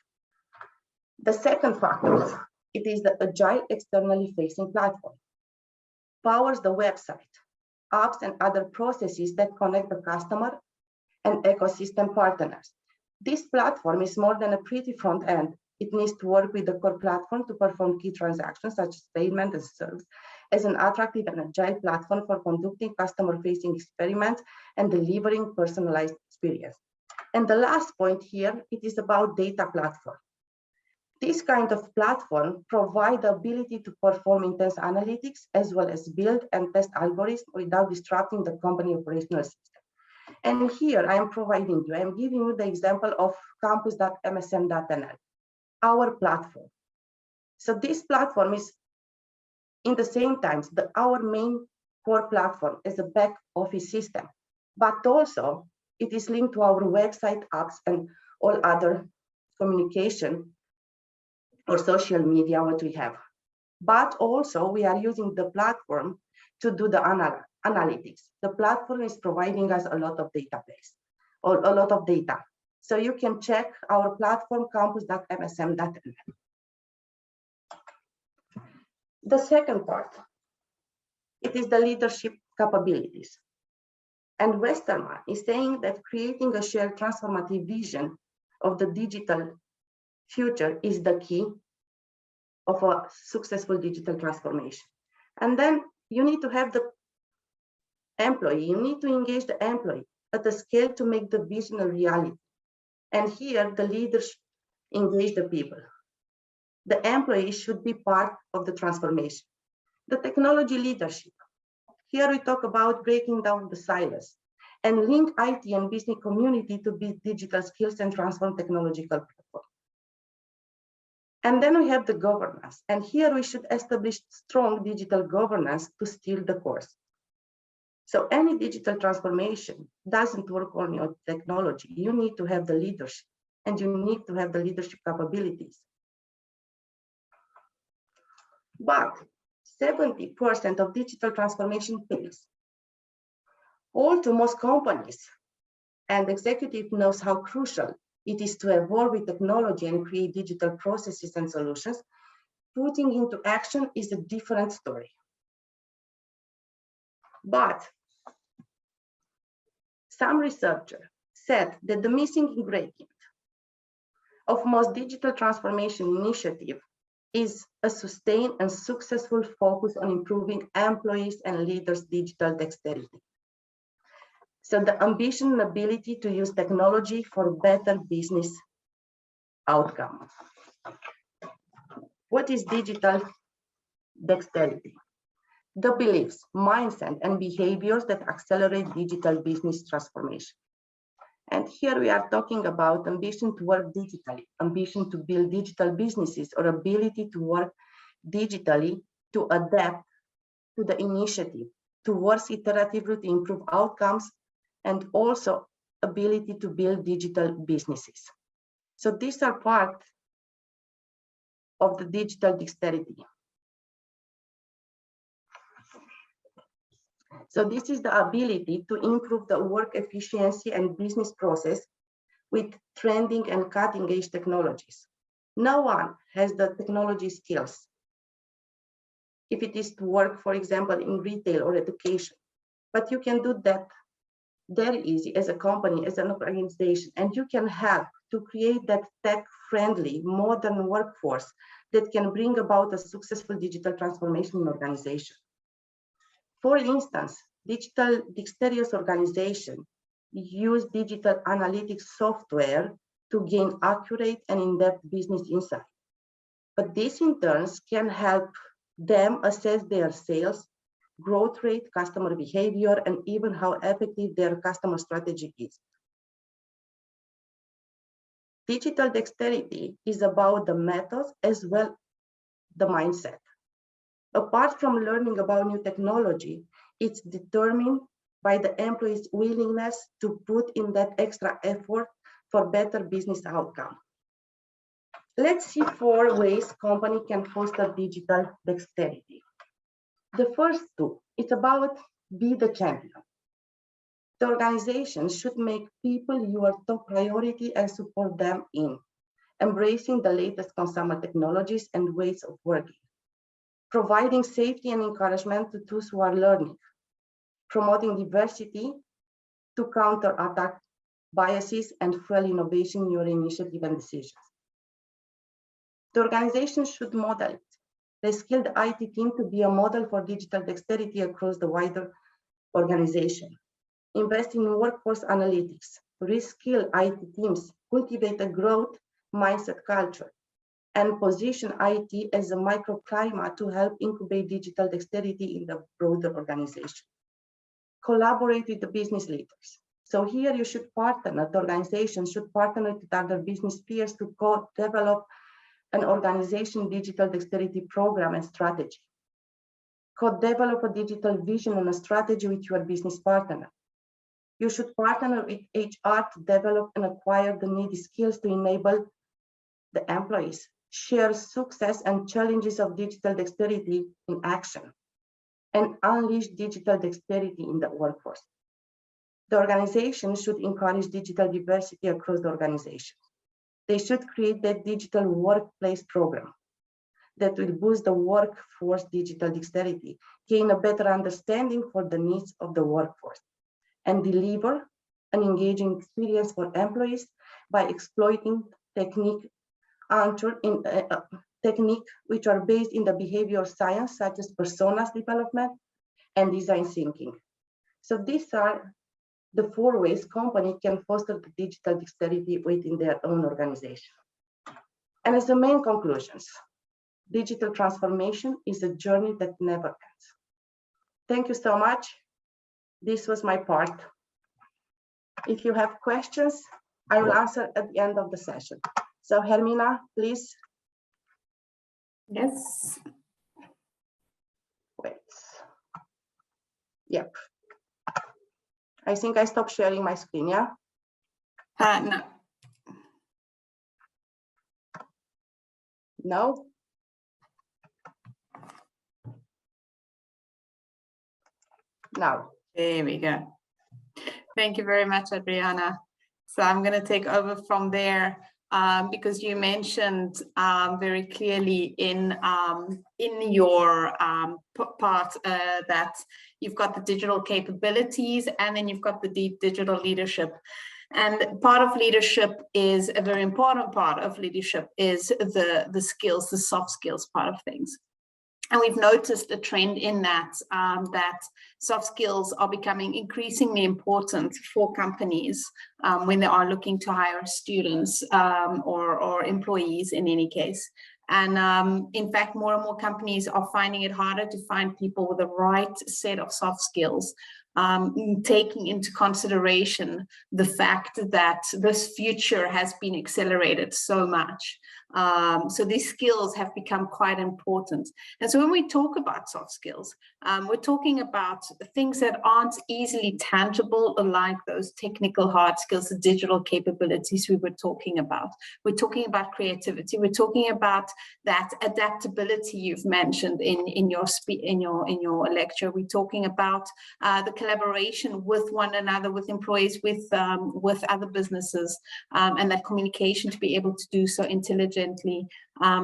The second factor, it is the agile externally facing platform. Powers the website, apps, and other processes that connect the customer and ecosystem partners. This platform is more than a pretty front end. It needs to work with the core platform to perform key transactions such as payment and serve as an attractive and agile platform for conducting customer-facing experiments and delivering personalized experience. And the last point here, it is about data platform. This kind of platform provides the ability to perform intense analytics as well as build and test algorithms without disrupting the company operational system. And here I am giving you the example of campus.msm.nl, our platform. So this platform is in the same time our main core platform as a back office system, but also it is linked to our website, apps, and all other communication or social media what we have. But also we are using the platform to do the analytics. The platform is providing us a lot of database or a lot of data. So you can check our platform campus.msm.nl. The second part, it is the leadership capabilities. And Westermann is saying that creating a shared transformative vision of the digital future is the key of a successful digital transformation. And then you need to have the employee, you need to engage the employee at a scale to make the vision a reality. And here the leaders engage the people. The employee should be part of the transformation. The technology leadership. Here we talk about breaking down the silos and link IT and business community to build digital skills and transform technological platform. And then we have the governance. And here we should establish strong digital governance to steer the course. So any digital transformation doesn't work only on technology. You need to have the leadership and you need to have the leadership capabilities. But 70% of digital transformation fails. All too most companies and executive knows how crucial it is to evolve with technology and create digital processes and solutions. Putting into action is a different story. But some researchers said that the missing ingredient of most digital transformation initiative is a sustained and successful focus on improving employees and leaders' digital dexterity. So the ambition and ability to use technology for better business outcome. What is digital dexterity? The beliefs, mindset, and behaviors that accelerate digital business transformation. And here we are talking about ambition to work digitally, ambition to build digital businesses, or ability to work digitally to adapt to the initiative, to work iteratively to improve outcomes, and also ability to build digital businesses. So these are part of the digital dexterity. So this is the ability to improve the work efficiency and business process with trending and cutting edge technologies. No one has the technology skills if it is to work, for example, in retail or education. But you can do that very easy as a company, as an organization, and you can help to create that tech-friendly, modern workforce that can bring about a successful digital transformation in organization. For instance, digital dexterous organization use digital analytics software to gain accurate and in-depth business insight. But this in turn can help them assess their sales, growth rate, customer behavior, and even how effective their customer strategy is. Digital dexterity is about the methods as well as the mindset. Apart from learning about new technology, it's determined by the employee's willingness to put in that extra effort for better business outcome. Let's see 4 ways company can foster digital dexterity. The first 2, it's about be the champion. The organization should make people your top priority and support them in embracing the latest consumer technologies and ways of working, providing safety and encouragement to those who are learning, promoting diversity to counterattack biases and fuel innovation in your initiative and decisions. The organization should model it. The skilled IT team to be a model for digital dexterity across the wider organization. Invest in workforce analytics, reskill IT teams, cultivate a growth mindset culture, and position IT as a microclimate to help incubate digital dexterity in the broader organization. Collaborate with the business leaders. So here you should partner, the organization should partner with other business peers to co-develop an organization digital dexterity program and strategy. Co-develop a digital vision and a strategy with your business partner. You should partner with HR to develop and acquire the needed skills to enable the employees, share success and challenges of digital dexterity in action, and unleash digital dexterity in the workforce. The organization should encourage digital diversity across the organization. They should create that digital workplace program that will boost the workforce digital dexterity, gain a better understanding for the needs of the workforce, and deliver an engaging experience for employees by exploiting technique which are based in the behavioral science, such as personas development and design thinking. So these are the 4 ways company can foster the digital dexterity within their own organization. And as the main conclusions, digital transformation is a journey that never ends. Thank you so much. This was my part. If you have questions, I will answer at the end of the session. So Hermina, please. Yes. Wait. Yep. I think I stopped sharing my screen, yeah? No. No? Now. There we go. Thank you very much, Adriana. So I'm going to take over from there because you mentioned very clearly in your part that you've got the digital capabilities and then you've got the digital leadership. And part of leadership is a very important part of leadership is the skills, the soft skills part of things. And we've noticed a trend in that, that soft skills are becoming increasingly important for companies when they are looking to hire students or employees in any case. And in fact, more and more companies are finding it harder to find people with the right set of soft skills, taking into consideration the fact that this future has been accelerated so much. So these skills have become quite important. And so when we talk about soft skills, we're talking about things that aren't easily tangible, like those technical hard skills, the digital capabilities we were talking about. We're talking about creativity. We're talking about that adaptability you've mentioned in your lecture. We're talking about the collaboration with one another, with employees, with other businesses, and that communication to be able to do so intelligently gently,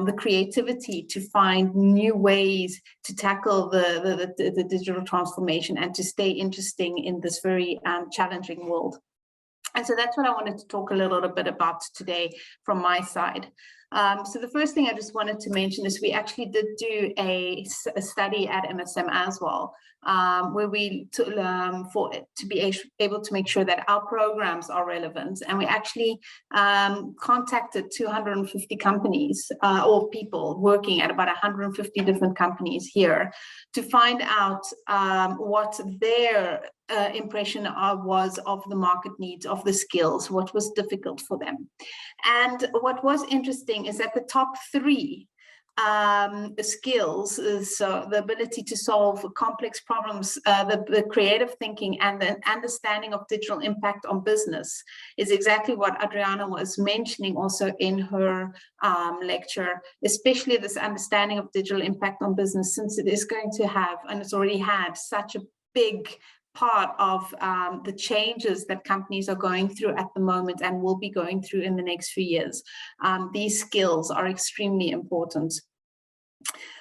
the creativity to find new ways to tackle the digital transformation and to stay interesting in this very challenging world. And so that's what I wanted to talk a little bit about today from my side. So the first thing I just wanted to mention is we actually did do a study at MSM as well, where we to be able to make sure that our programs are relevant. And we actually contacted 250 companies or people working at about 150 different companies here to find out what their impression was of the market needs, of the skills, what was difficult for them. And what was interesting is that the top three skills, so the ability to solve complex problems, the creative thinking, and the understanding of digital impact on business, is exactly what Adriana was mentioning also in her lecture, especially this understanding of digital impact on business, since it is going to have, and it's already had, such a big part of the changes that companies are going through at the moment and will be going through in the next few years. These skills are extremely important.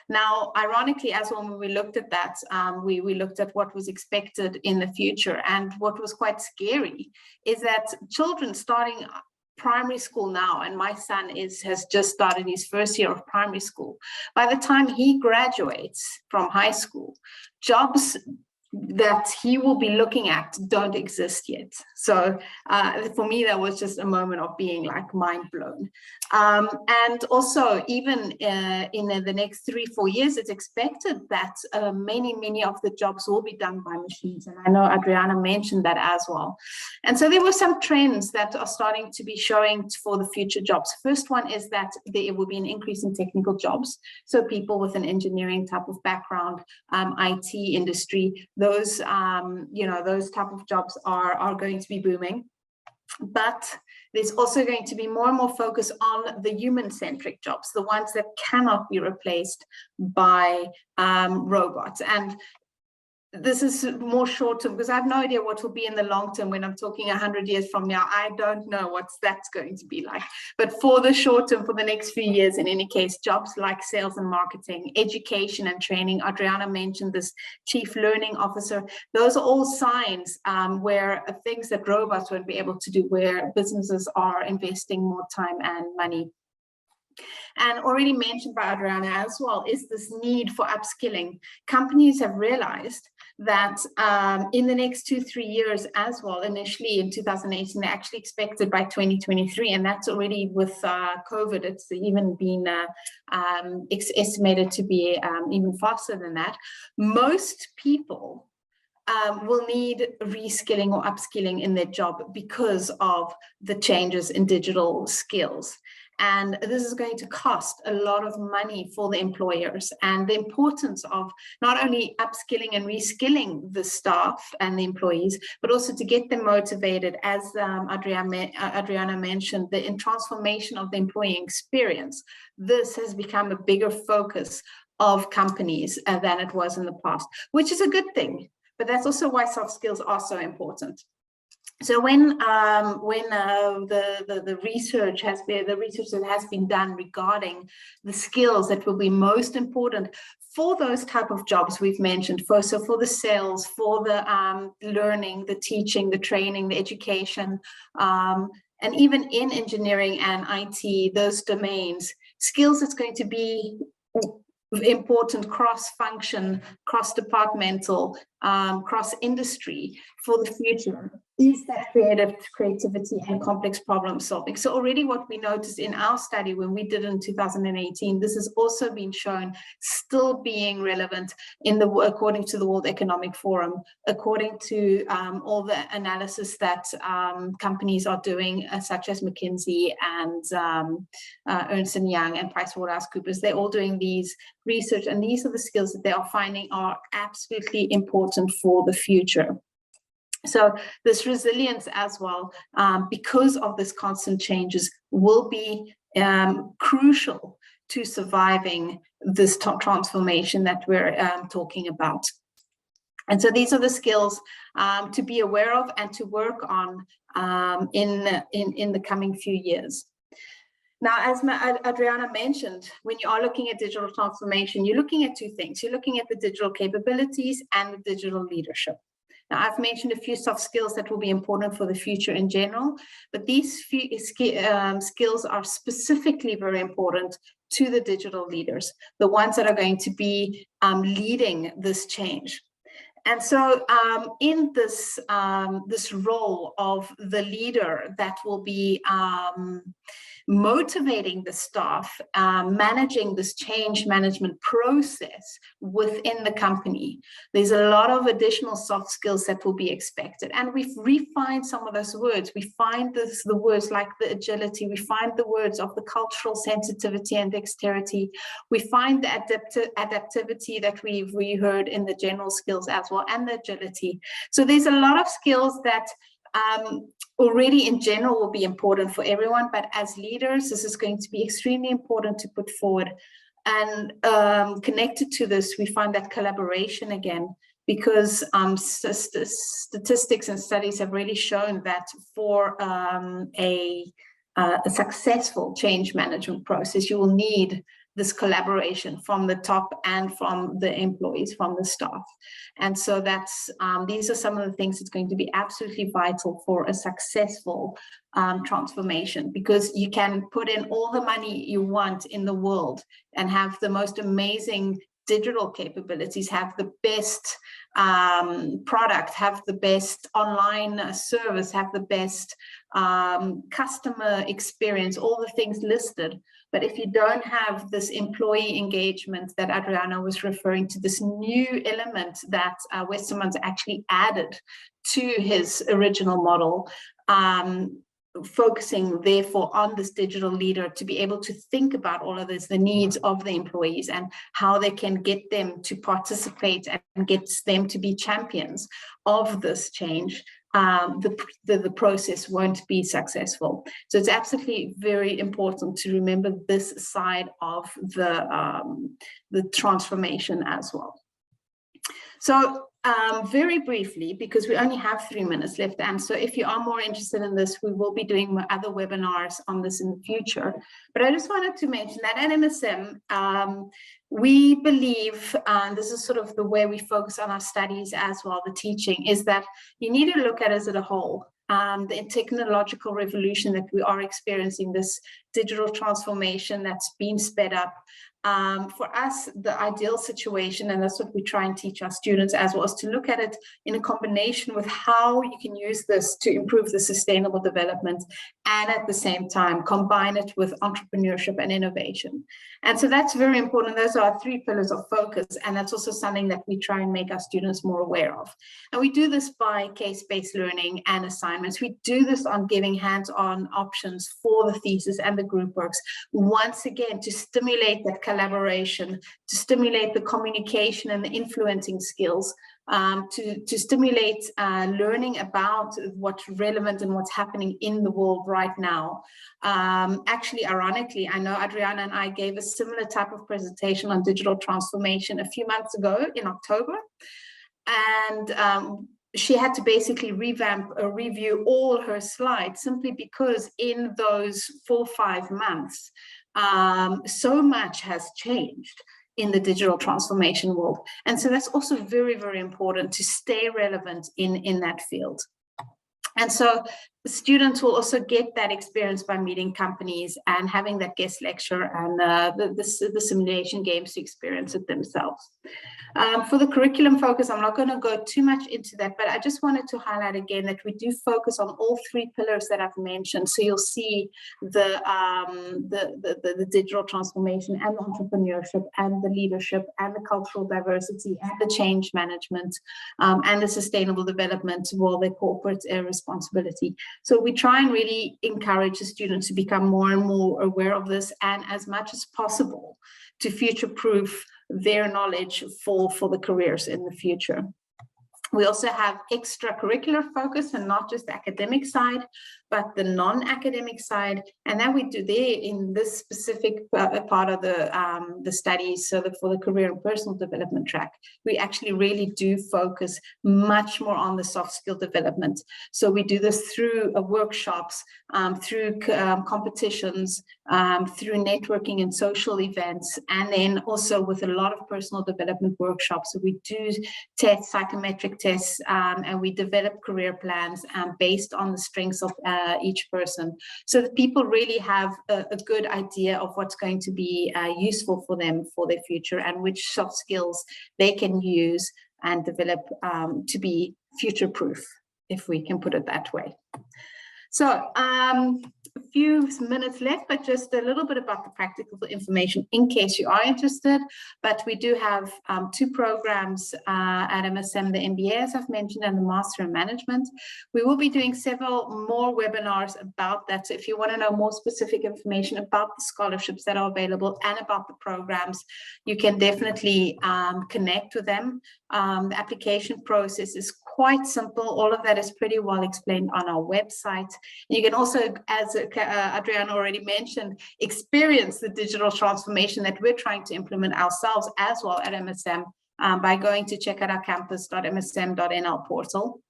Now, ironically, as well, when we looked at that, we looked at what was expected in the future, and what was quite scary is that children starting primary school now, and my son has just started his first year of primary school, by the time he graduates from high school, jobs that he will be looking at don't exist yet. So for me, that was just a moment of being like mind blown. And also, even in the next 3-4 years, it's expected that many of the jobs will be done by machines. And I know Adriana mentioned that as well. And so there were some trends that are starting to be showing for the future jobs. First one is that there will be an increase in technical jobs. So people with an engineering type of background, IT industry, those those type of jobs are going to be booming. But there's also going to be more and more focus on the human-centric jobs, the ones that cannot be replaced by robots. And this is more short term, because I have no idea what will be in the long term. When I'm talking 100 years from now, I don't know what that's going to be like. But for the short term, for the next few years, in any case, jobs like sales and marketing, education and training, Adriana mentioned this chief learning officer, those are all signs where things that robots won't be able to do, where businesses are investing more time and money. And already mentioned by Adriana as well is this need for upskilling. Companies have realized that in the next 2-3 years as well, initially in 2018, they actually expected by 2023, and that's already with COVID, it's even been estimated to be even faster than that. Most people will need reskilling or upskilling in their job because of the changes in digital skills. And this is going to cost a lot of money for the employers, and the importance of not only upskilling and reskilling the staff and the employees, but also to get them motivated, as Adriana mentioned, the transformation of the employee experience. This has become a bigger focus of companies than it was in the past, which is a good thing. But that's also why soft skills are so important. So when the research that has been done regarding the skills that will be most important for those type of jobs we've mentioned, so for the sales, for the learning, the teaching, the training, the education, and even in engineering and IT, those domains, skills that's going to be important cross-function, cross-departmental, cross-industry for the future is that creativity and complex problem solving. So already what we noticed in our study when we did it in 2018, this has also been shown still being relevant in according to the World Economic Forum, according to all the analysis that companies are doing, such as McKinsey and Ernst & Young and PricewaterhouseCoopers. They're all doing these research, and these are the skills that they are finding are absolutely important for the future. So this resilience as well, because of this constant changes, will be crucial to surviving this transformation that we're talking about. And so these are the skills to be aware of and to work on in the coming few years. Now, as Adriana mentioned, when you are looking at digital transformation, you're looking at two things. You're looking at the digital capabilities and the digital leadership. Now, I've mentioned a few soft skills that will be important for the future in general, but these few skills are specifically very important to the digital leaders, the ones that are going to be leading this change. And so in this, this role of the leader that will be motivating the staff, managing this change management process within the company, there's a lot of additional soft skills that will be expected. And we've refined some of those words. We find the words like the agility. We find the words of the cultural sensitivity and dexterity. We find the adaptivity that we heard in the general skills as well, and the agility. So there's a lot of skills that already in general will be important for everyone, but as leaders, this is going to be extremely important to put forward. And connected to this, we find that collaboration again, because statistics and studies have really shown that for a successful change management process, you will need this collaboration from the top and from the employees, from the staff. And so that's these are some of the things that's going to be absolutely vital for a successful transformation, because you can put in all the money you want in the world and have the most amazing digital capabilities, have the best product, have the best online service, have the best customer experience, all the things listed. But if you don't have this employee engagement that Adriana was referring to, this new element that Westerman's actually added to his original model, focusing therefore on this digital leader to be able to think about all of this, the needs of the employees and how they can get them to participate and get them to be champions of this change, the process won't be successful. So it's absolutely very important to remember this side of the transformation as well. So very briefly, because we only have 3 minutes left, and so if you are more interested in this, we will be doing other webinars on this in the future. But I just wanted to mention that at MSM, we believe, and this is sort of the way we focus on our studies as well, the teaching, is that you need to look at it as a whole. The technological revolution that we are experiencing, this digital transformation that's been sped up. For us, the ideal situation, and that's what we try and teach our students as well, is to look at it in a combination with how you can use this to improve the sustainable development, and at the same time combine it with entrepreneurship and innovation. And so that's very important. Those are our 3 pillars of focus, and that's also something that we try and make our students more aware of. And we do this by case-based learning and assignments. We do this on giving hands-on options for the thesis and the group works, once again to stimulate that collaboration, to stimulate the communication and the influencing skills, to stimulate learning about what's relevant and what's happening in the world right now. Actually, ironically, I know Adriana and I gave a similar type of presentation on digital transformation a few months ago in October, and she had to basically review all her slides simply because in those 4 or 5 months, so much has changed in the digital transformation world. And so that's also very, very important to stay relevant in that field. And so the students will also get that experience by meeting companies and having that guest lecture and the simulation games to experience it themselves. For the curriculum focus, I'm not going to go too much into that, but I just wanted to highlight again that we do focus on all 3 pillars that I've mentioned. So you'll see the digital transformation and the entrepreneurship and the leadership and the cultural diversity and the change management and the sustainable development, well, the corporate responsibility. So we try and really encourage the students to become more and more aware of this, and as much as possible to future-proof their knowledge for the careers in the future. We also have extracurricular focus, and not just the academic side, but the non-academic side. And then we do there in this specific part of the studies, so that for the career and personal development track, we actually really do focus much more on the soft skill development. So we do this through workshops, through competitions, through networking and social events, and then also with a lot of personal development workshops. So we do test psychometric tests, and we develop career plans based on the strengths of each person, so that people really have a good idea of what's going to be useful for them for their future, and which soft skills they can use and develop to be future-proof, if we can put it that way. So a few minutes left, but just a little bit about the practical information in case you are interested. But we do have 2 programs at MSM, the MBA, as I've mentioned, and the Master in Management. We will be doing several more webinars about that. So if you want to know more specific information about the scholarships that are available and about the programs, you can definitely connect with them. The application process is quite simple. All of that is pretty well explained on our website. You can also, as Adriana already mentioned, experience the digital transformation that we're trying to implement ourselves as well at MSM by going to check out our campus.msm.nl portal.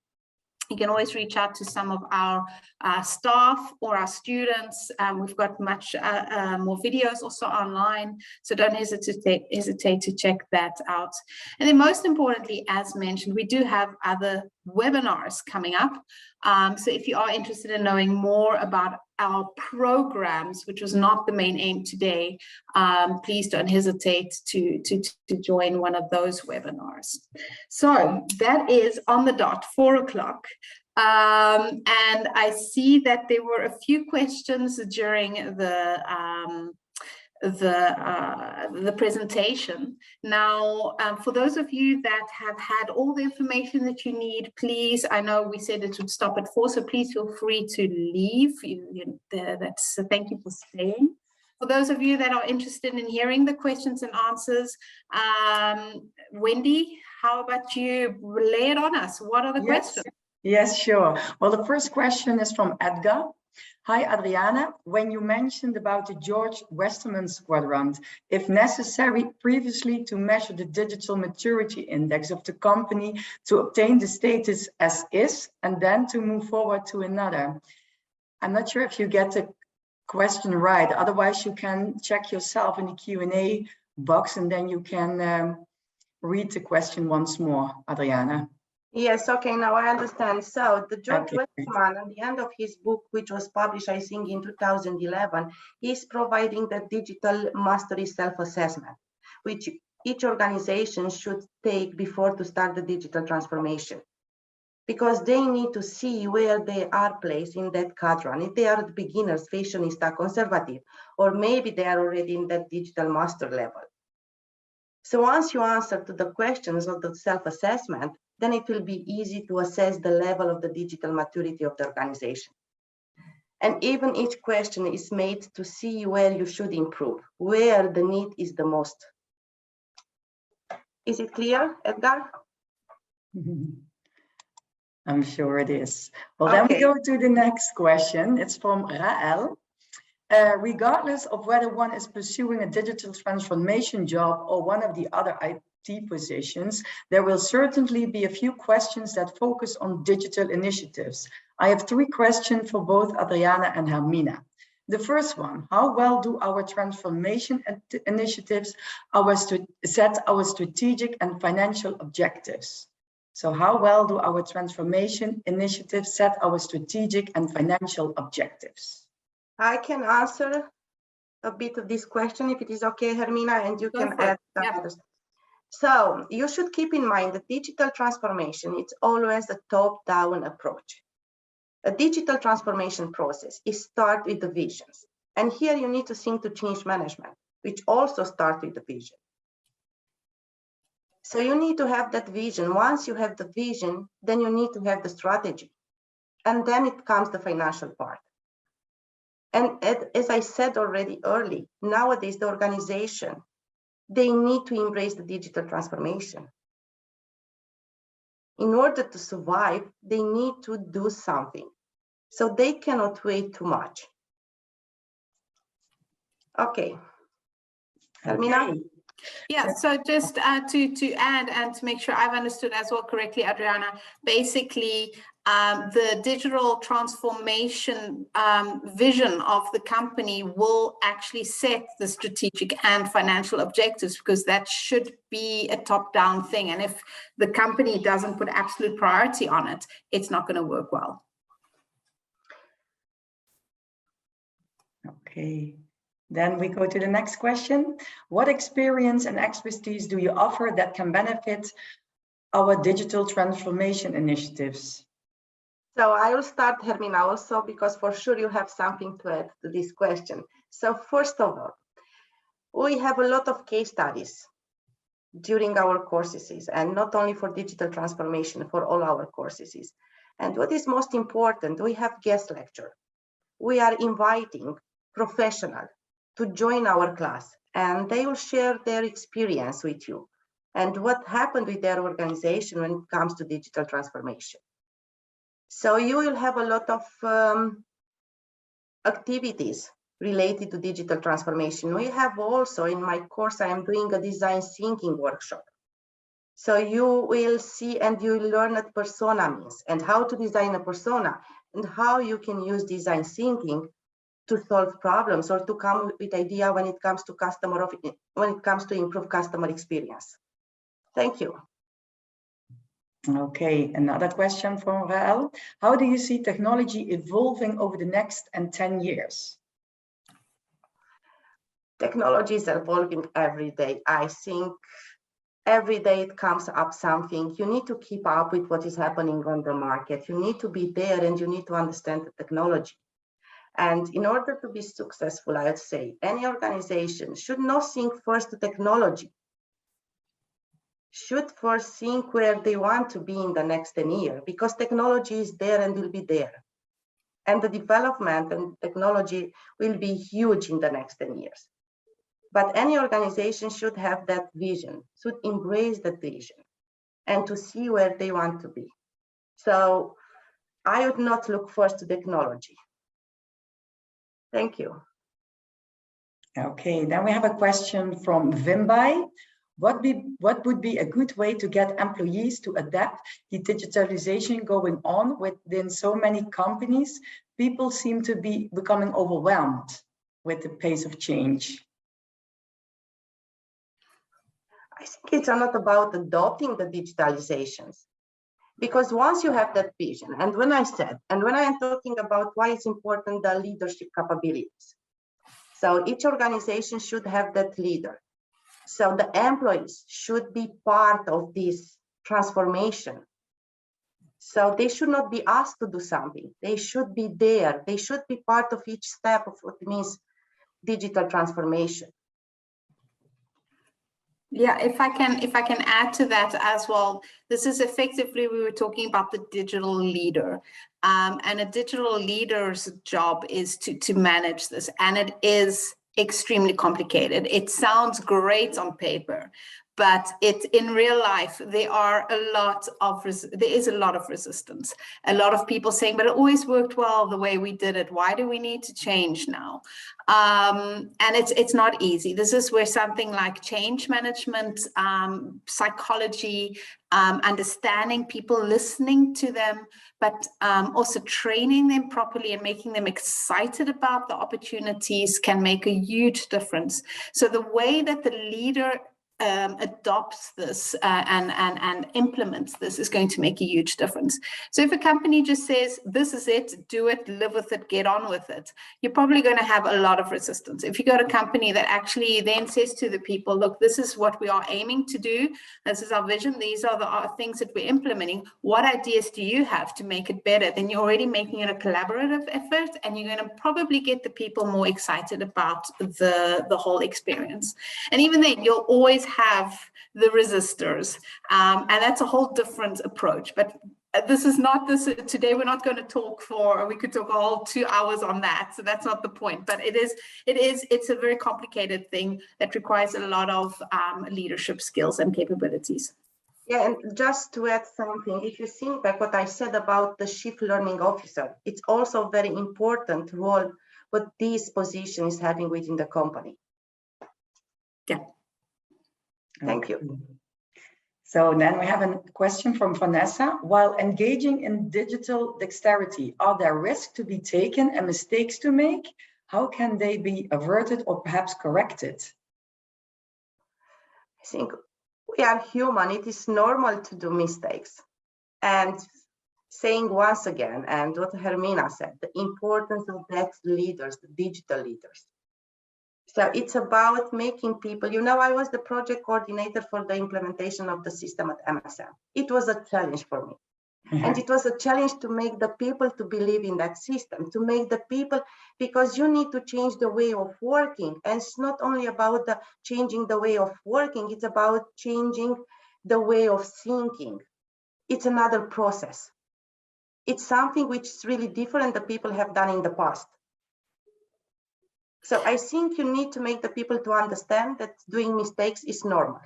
You can always reach out to some of our staff or our students. We've got much more videos also online, so don't hesitate to check that out. And then most importantly, as mentioned, we do have other webinars coming up. So if you are interested in knowing more about our programs, which was not the main aim today, please don't hesitate to join one of those webinars. So that is on the dot, 4 o'clock. And I see that there were a few questions during the presentation. Now, for those of you that have had all the information that you need, please, I know we said it would stop at 4, so please feel free to leave. Thank you for staying. For those of you that are interested in hearing the questions and answers, Wendy, how about you lay it on us? What are the questions? Yes, sure. Well, the first question is from Edgar. Hi, Adriana. When you mentioned about the George Westerman's quadrant, if necessary, previously to measure the digital maturity index of the company to obtain the status as is, and then to move forward to another. I'm not sure if you get the question right. Otherwise, you can check yourself in the Q&A box, and then you can read the question once more, Adriana. Yes, okay, now I understand. So the George Westerman, at the end of his book, which was published, I think, in 2011, is providing the digital mastery self-assessment, which each organization should take before to start the digital transformation, because they need to see where they are placed in that quadrant. If they are beginners, fashionista, conservative, or maybe they are already in that digital master level. So once you answer to the questions of the self-assessment, then it will be easy to assess the level of the digital maturity of the organization. And even each question is made to see where you should improve, where the need is the most. Is it clear, Edgar? I'm sure it is. Well, then we go to the next question. It's from Rael. Regardless of whether one is pursuing a digital transformation job or one of the other IT positions, there will certainly be a few questions that focus on digital initiatives. I have 3 questions for both Adriana and Hermina. The first one, how well do our transformation initiatives set our strategic and financial objectives? So how well do our transformation initiatives set our strategic and financial objectives? I can answer a bit of this question if it is okay, Hermina, and you can add others. So you should keep in mind that digital transformation, it's always a top-down approach. A digital transformation process is start with the visions. And here you need to think to change management, which also starts with the vision. So you need to have that vision. Once you have the vision, then you need to have the strategy. And then it comes the financial part. And as I said already early, nowadays the organization, they need to embrace the digital transformation. in order to survive, they need to do something. So they cannot wait too much. Okay. Hermina? Okay. Yeah, so just to add and to make sure I've understood as well correctly, Adriana, basically the digital transformation vision of the company will actually set the strategic and financial objectives, because that should be a top-down thing. And if the company doesn't put absolute priority on it, it's not going to work well. Okay. Then we go to the next question. What experience and expertise do you offer that can benefit our digital transformation initiatives? So I will start, Hermina, also, because for sure you have something to add to this question. So first of all, we have a lot of case studies during our courses, and not only for digital transformation, for all our courses. And what is most important, we have guest lecture. We are inviting professionals to join our class, and they will share their experience with you and what happened with their organization when it comes to digital transformation. So you will have a lot of activities related to digital transformation. We have also, in my course, I am doing a design thinking workshop. So you will see and you will learn what persona means and how to design a persona and how you can use design thinking to solve problems or to come with idea when it comes to improve customer experience. Thank you. Okay, another question from Rael. How do you see technology evolving over the next 10 years? Technology is evolving every day. I think every day it comes up something. You need to keep up with what is happening on the market. You need to be there and you need to understand the technology. And in order to be successful, I would say any organization should not think first to technology, should first think where they want to be in the next 10 years, because technology is there and will be there. And the development and technology will be huge in the next 10 years. But any organization should have that vision, should embrace that vision and to see where they want to be. So I would not look first to technology. Thank you. Okay, then we have a question from Vimbai. What would be a good way to get employees to adapt the digitalization going on within so many companies? People seem to be becoming overwhelmed with the pace of change. I think it's not about adopting the digitalizations, because once you have that vision, and when I am talking about why it's important, the leadership capabilities. So each organization should have that leader. So the employees should be part of this transformation. So they should not be asked to do something. They should be there. They should be part of each step of what it means digital transformation. Yeah, if I can add to that as well, this is effectively, we were talking about the digital leader, and a digital leader's job is to manage this, and it is extremely complicated. It sounds great on paper, but in real life, there is a lot of resistance. A lot of people saying, but it always worked well the way we did it. Why do we need to change now? And it's not easy. This is where something like change management, psychology, understanding people, listening to them, but also training them properly and making them excited about the opportunities can make a huge difference. So the way that the leader adopts this and implements this is going to make a huge difference. So if a company just says, this is it, do it, live with it, get on with it, you're probably going to have a lot of resistance. If you got a company that actually then says to the people, look, this is what we are aiming to do, this is our vision, these are the things that we're implementing, what ideas do you have to make it better? Then you're already making it a collaborative effort, and you're going to probably get the people more excited about the whole experience. And even then, you'll always have the resistors, and that's a whole different approach. But this is not this today. We're not going to talk we could talk all 2 hours on that. So that's not the point. But it's a very complicated thing that requires a lot of leadership skills and capabilities. Yeah, and just to add something, if you think back what I said about the chief learning officer, it's also a very important role what this position is having within the company. Yeah. Thank you. So then we have a question from Vanessa. While engaging in digital dexterity, are there risks to be taken and mistakes to make? How can they be averted or perhaps corrected? I think we are human. It is normal to do mistakes. And saying once again, and what Hermina said, the importance of that leaders, the digital leaders. So it's about making people, you know, I was the project coordinator for the implementation of the system at MSM. It was a challenge for me. And it was a challenge to make the people to believe in that system, to make the people, because you need to change the way of working. And it's not only about the changing the way of working, it's about changing the way of thinking. It's another process. It's something which is really different that people have done in the past. So I think you need to make the people to understand that doing mistakes is normal.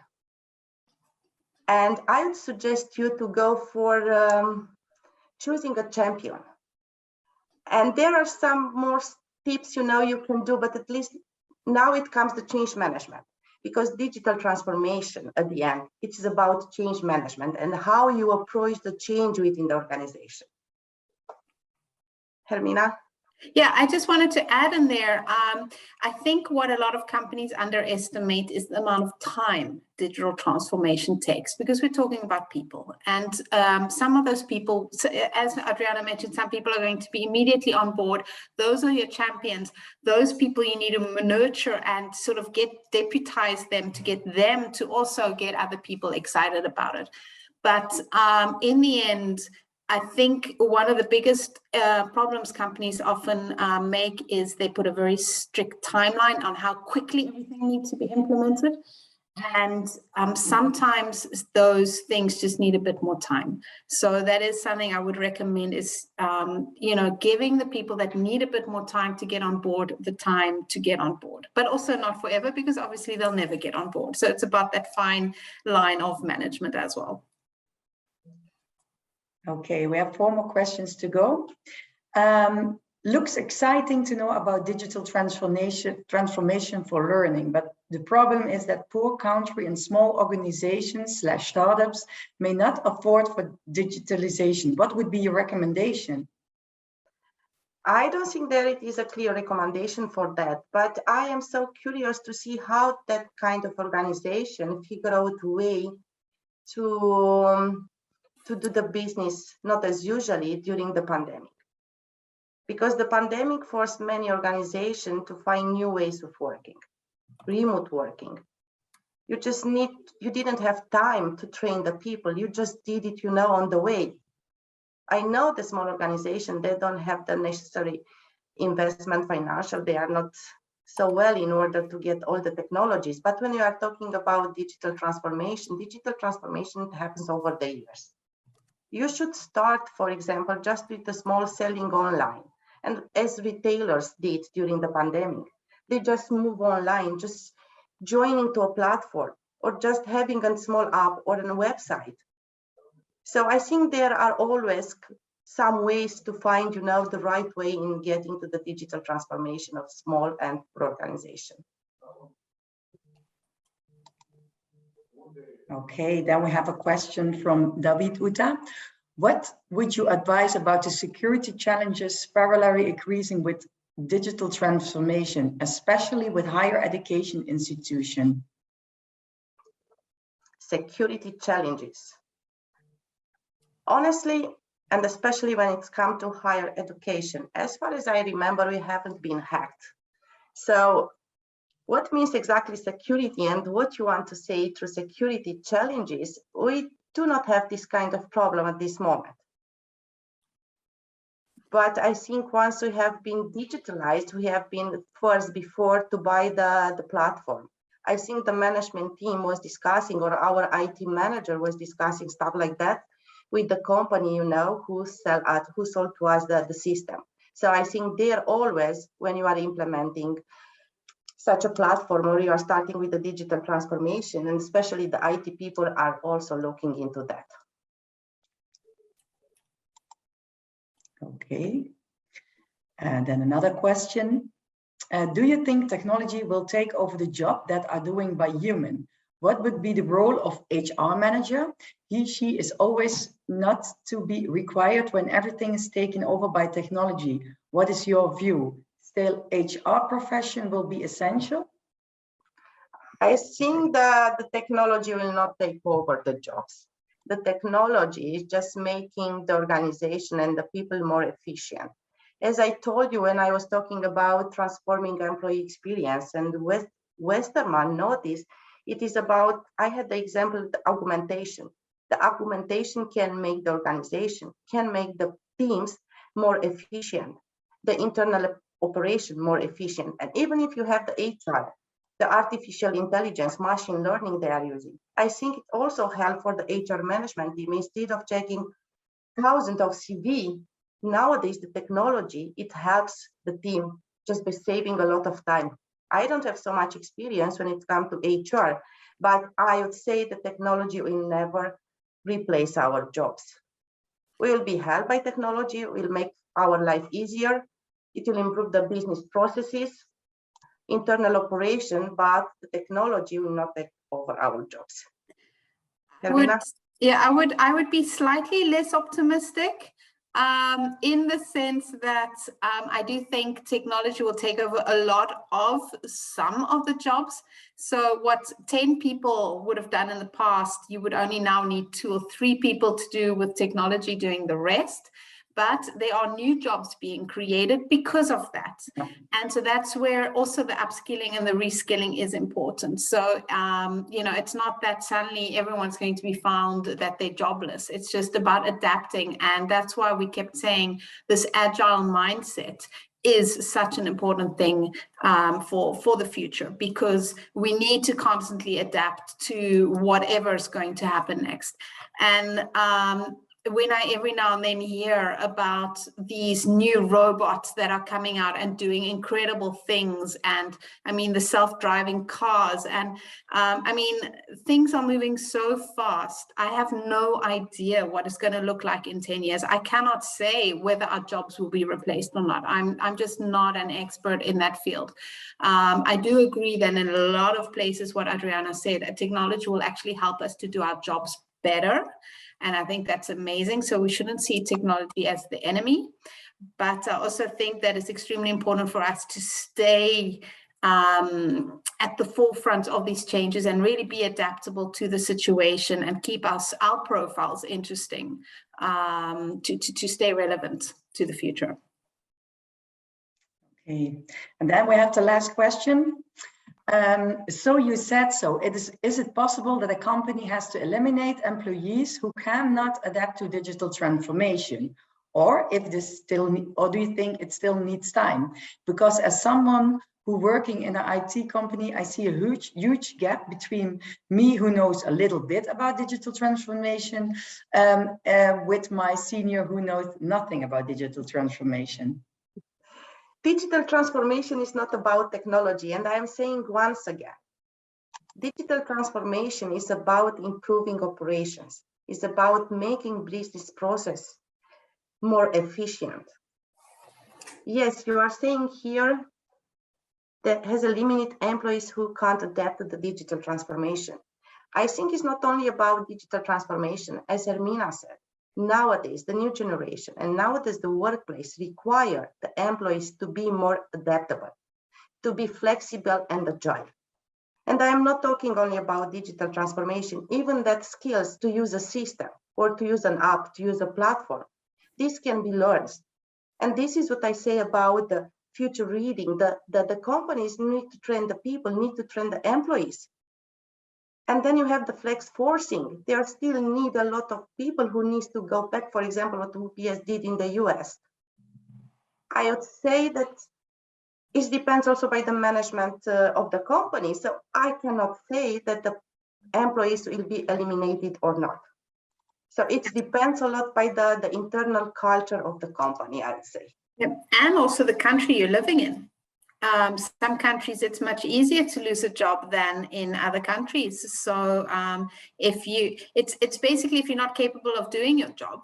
And I would suggest you to go for choosing a champion. And there are some more tips, you know, you can do, but at least now it comes to change management, because digital transformation at the end, it is about change management and how you approach the change within the organization. Hermina? Yeah, I just wanted to add in there, I think what a lot of companies underestimate is the amount of time digital transformation takes, because we're talking about people. And some of those people, as Adriana mentioned, some people are going to be immediately on board. Those are your champions. Those people you need to nurture and sort of deputize them to get them to also get other people excited about it. But in the end, I think one of the biggest problems companies often make is they put a very strict timeline on how quickly everything needs to be implemented. And sometimes those things just need a bit more time. So that is something I would recommend is, you know, giving the people that need a bit more time to get on board the time to get on board, but also not forever, because obviously they'll never get on board. So it's about that fine line of management as well. Okay, we have 4 more questions to go. Looks exciting to know about digital transformation for learning, but the problem is that poor country and small organizations / startups may not afford for digitalization. What would be your recommendation? I don't think there is a clear recommendation for that, but I am so curious to see how that kind of organization figure out a way to do the business not as usually during the pandemic. Because the pandemic forced many organizations to find new ways of working, remote working. You didn't have time to train the people. You just did it, you know, on the way. I know the small organization, they don't have the necessary investment financial. They are not so well in order to get all the technologies. But when you are talking about digital transformation happens over the years. You should start, for example, just with the small selling online. And as retailers did during the pandemic, they just move online, just joining to a platform or just having a small app or a website. So I think there are always some ways to find, you know, the right way in getting to the digital transformation of small and organization. Okay, then we have a question from David Uta. What would you advise about the security challenges parallelly increasing with digital transformation, especially with higher education institutions? Security challenges. Honestly, and especially when it's come to higher education, as far as I remember, we haven't been hacked. So what means exactly security and what you want to say through security challenges, we do not have this kind of problem at this moment. But I think once we have been digitalized, we have been first before to buy the platform. I think the management team was discussing, or our IT manager was discussing stuff like that with the company, you know, who sold to us the system. So I think they're always, when you are implementing such a platform where you are starting with the digital transformation, and especially the IT people are also looking into that. Okay. And then another question. Do you think technology will take over the job that are doing by human? What would be the role of HR manager? He, she is always not to be required when everything is taken over by technology. What is your view? Still, HR profession will be essential? I think that the technology will not take over the jobs. The technology is just making the organization and the people more efficient. As I told you when I was talking about transforming employee experience, and Westerman noticed, it is about, I had the example of the augmentation. The augmentation can make the organization, can make the teams more efficient, the internal operation more efficient. And even if you have the HR, the artificial intelligence, machine learning they are using, I think it also helps for the HR management team. Instead of checking thousands of CV, nowadays the technology, it helps the team just by saving a lot of time. I don't have so much experience when it comes to HR, but I would say the technology will never replace our jobs. We will be helped by technology, it will make our life easier, it will improve the business processes, internal operation, but the technology will not take over our jobs. I would be slightly less optimistic. In the sense that I do think technology will take over a lot of some of the jobs. So what 10 people would have done in the past, you would only now need 2 or 3 people to do, with technology doing the rest. But there are new jobs being created because of that. And so that's where also the upskilling and the reskilling is important. So, you know, it's not that suddenly everyone's going to be found that they're jobless. It's just about adapting. And that's why we kept saying this agile mindset is such an important thing for the future, because we need to constantly adapt to whatever is going to happen next. And when I every now and then hear about these new robots that are coming out and doing incredible things, and I mean the self-driving cars, and I mean things are moving so fast. I have no idea what it's going to look like in 10 years. I cannot say whether our jobs will be replaced or not. I'm just not an expert in that field. I do agree that in a lot of places, what Adriana said, technology will actually help us to do our jobs better. And I think that's amazing. So we shouldn't see technology as the enemy. But I also think that it's extremely important for us to stay at the forefront of these changes and really be adaptable to the situation and keep our profiles interesting to stay relevant to the future. Okay, and then we have the last question. So you said so. Is it possible that a company has to eliminate employees who cannot adapt to digital transformation, or do you think it still needs time? Because as someone who working in an IT company, I see a huge gap between me, who knows a little bit about digital transformation, with my senior who knows nothing about digital transformation. Digital transformation is not about technology, and I am saying once again, digital transformation is about improving operations. It's about making business process more efficient. Yes, you are saying here that has eliminated employees who can't adapt to the digital transformation. I think it's not only about digital transformation, as Hermina said. Nowadays, the new generation and nowadays the workplace require the employees to be more adaptable, to be flexible and agile. And I am not talking only about digital transformation, even that skills to use a system or to use an app, to use a platform. This can be learned. And this is what I say about the future reading, that the companies need to train the people, need to train the employees. And then you have the flex forcing. There still need a lot of people who needs to go back, for example, what UPS did in the US. I would say that it depends also by the management of the company. So I cannot say that the employees will be eliminated or not. So it depends a lot by the internal culture of the company, I would say. Yeah. And also the country you're living in. some countries it's much easier to lose a job than in other countries. So it's basically, if you're not capable of doing your job,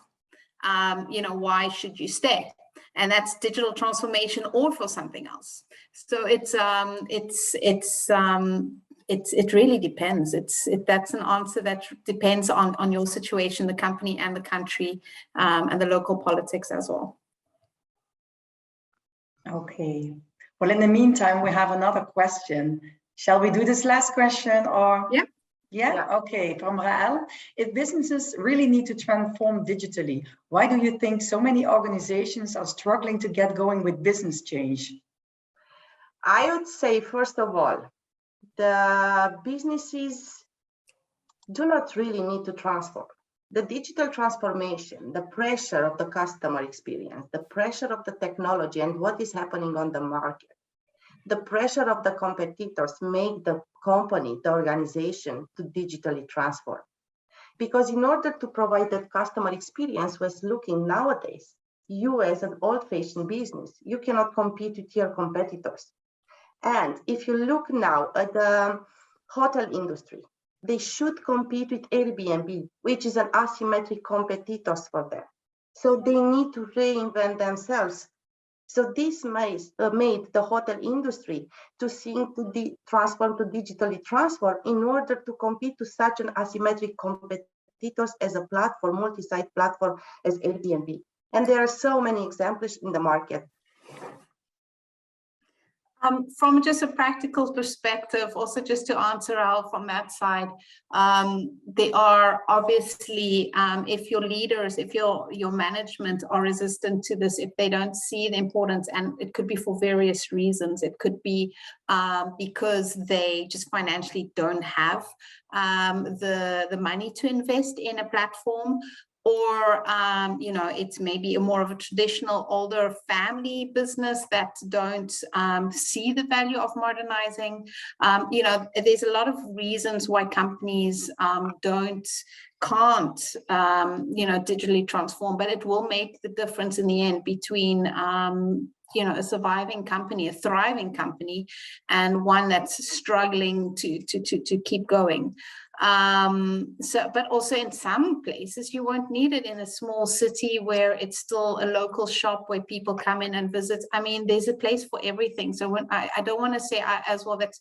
why should you stay? And that's digital transformation or for something else. So it really depends. That's an answer that depends on your situation, the company and the country, and the local politics as well. Okay. Well, in the meantime, we have another question. Shall we do this last question or? Yeah. Yeah? Okay, from Rael. If businesses really need to transform digitally, why do you think so many organizations are struggling to get going with business change? I would say, first of all, the businesses do not really need to transform. The digital transformation, the pressure of the customer experience, the pressure of the technology and what is happening on the market, the pressure of the competitors make the company, the organization, to digitally transform. Because in order to provide that customer experience was looking nowadays, you as an old-fashioned business, you cannot compete with your competitors. And if you look now at the hotel industry, they should compete with Airbnb, which is an asymmetric competitors for them. So they need to reinvent themselves. So this made the hotel industry to think to transform to digitally transform in order to compete to such an asymmetric competitors as a platform, multi-site platform as Airbnb. And there are so many examples in the market. From just a practical perspective, also just to answer Al from that side, they are obviously, if your leaders, if your management are resistant to this, if they don't see the importance, and it could be for various reasons, it could be because they just financially don't have the money to invest in a platform, or it's maybe a more of a traditional older family business that don't see the value of modernizing. There's a lot of reasons why companies can't digitally transform, but it will make the difference in the end between a surviving company, a thriving company, and one that's struggling to keep going. But also in some places you won't need it. In a small city where it's still a local shop where people come in and visit, I mean, there's a place for everything. So when I don't want to say as well that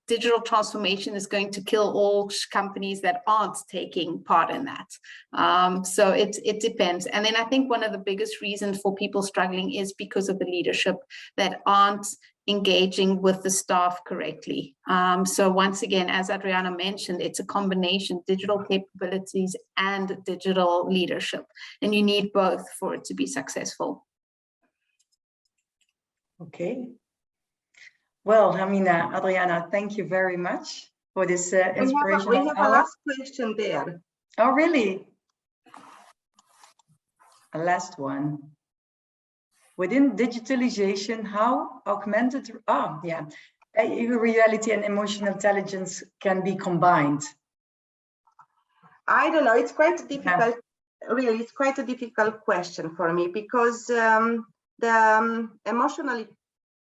digital transformation is going to kill all companies that aren't taking part in that. So it depends. And then I think one of the biggest reasons for people struggling is because of the leadership that aren't engaging with the staff correctly. So once again, as Adriana mentioned, it's a combination, digital capabilities and digital leadership, and you need both for it to be successful. Okay. Well, Hermina, Adriana, thank you very much for this inspirational. We have a last question there. Oh, really? A last one. Within digitalization, how augmented reality and emotional intelligence can be combined? I don't know. It's quite difficult. Yeah. Really, it's quite a difficult question for me, because the emotional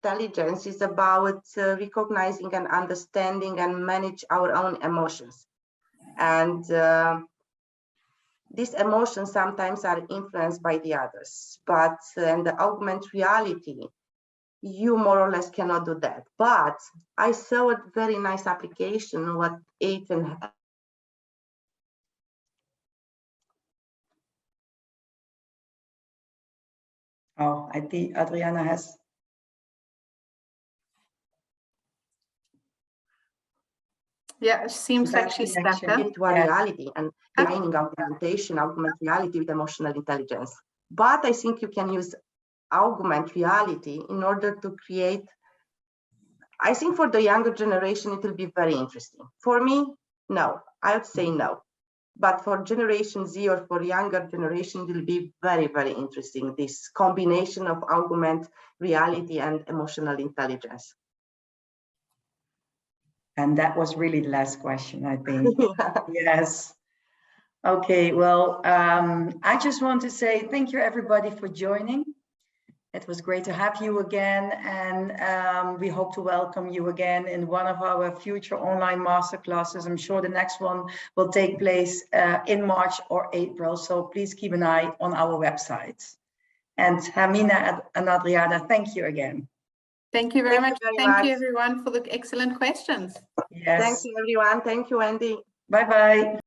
intelligence is about recognizing and understanding and manage our own emotions. And these emotions sometimes are influenced by the others, but in the augmented reality, you more or less cannot do that. But I saw a very nice application, what Ethan. Oh, I think Adriana has. Yeah, it seems like she's stuck there. Virtual reality and combining augmentation, augmented reality with emotional intelligence. But I think you can use augmented reality in order to create. I think for the younger generation, it will be very interesting. For me, no, I would say no. But for Generation Z or for younger generation, it will be very, very interesting, this combination of augmented reality and emotional intelligence. And that was really the last question, I think. Yes. Okay, well, I just want to say thank you, everybody, for joining. It was great to have you again, and we hope to welcome you again in one of our future online masterclasses. I'm sure the next one will take place in March or April, so please keep an eye on our website. And Hermina and Adriana, thank you again. Thank you very much. Thank you, everyone, for the excellent questions. Yes. Thank you, everyone. Thank you, Andy. Bye-bye.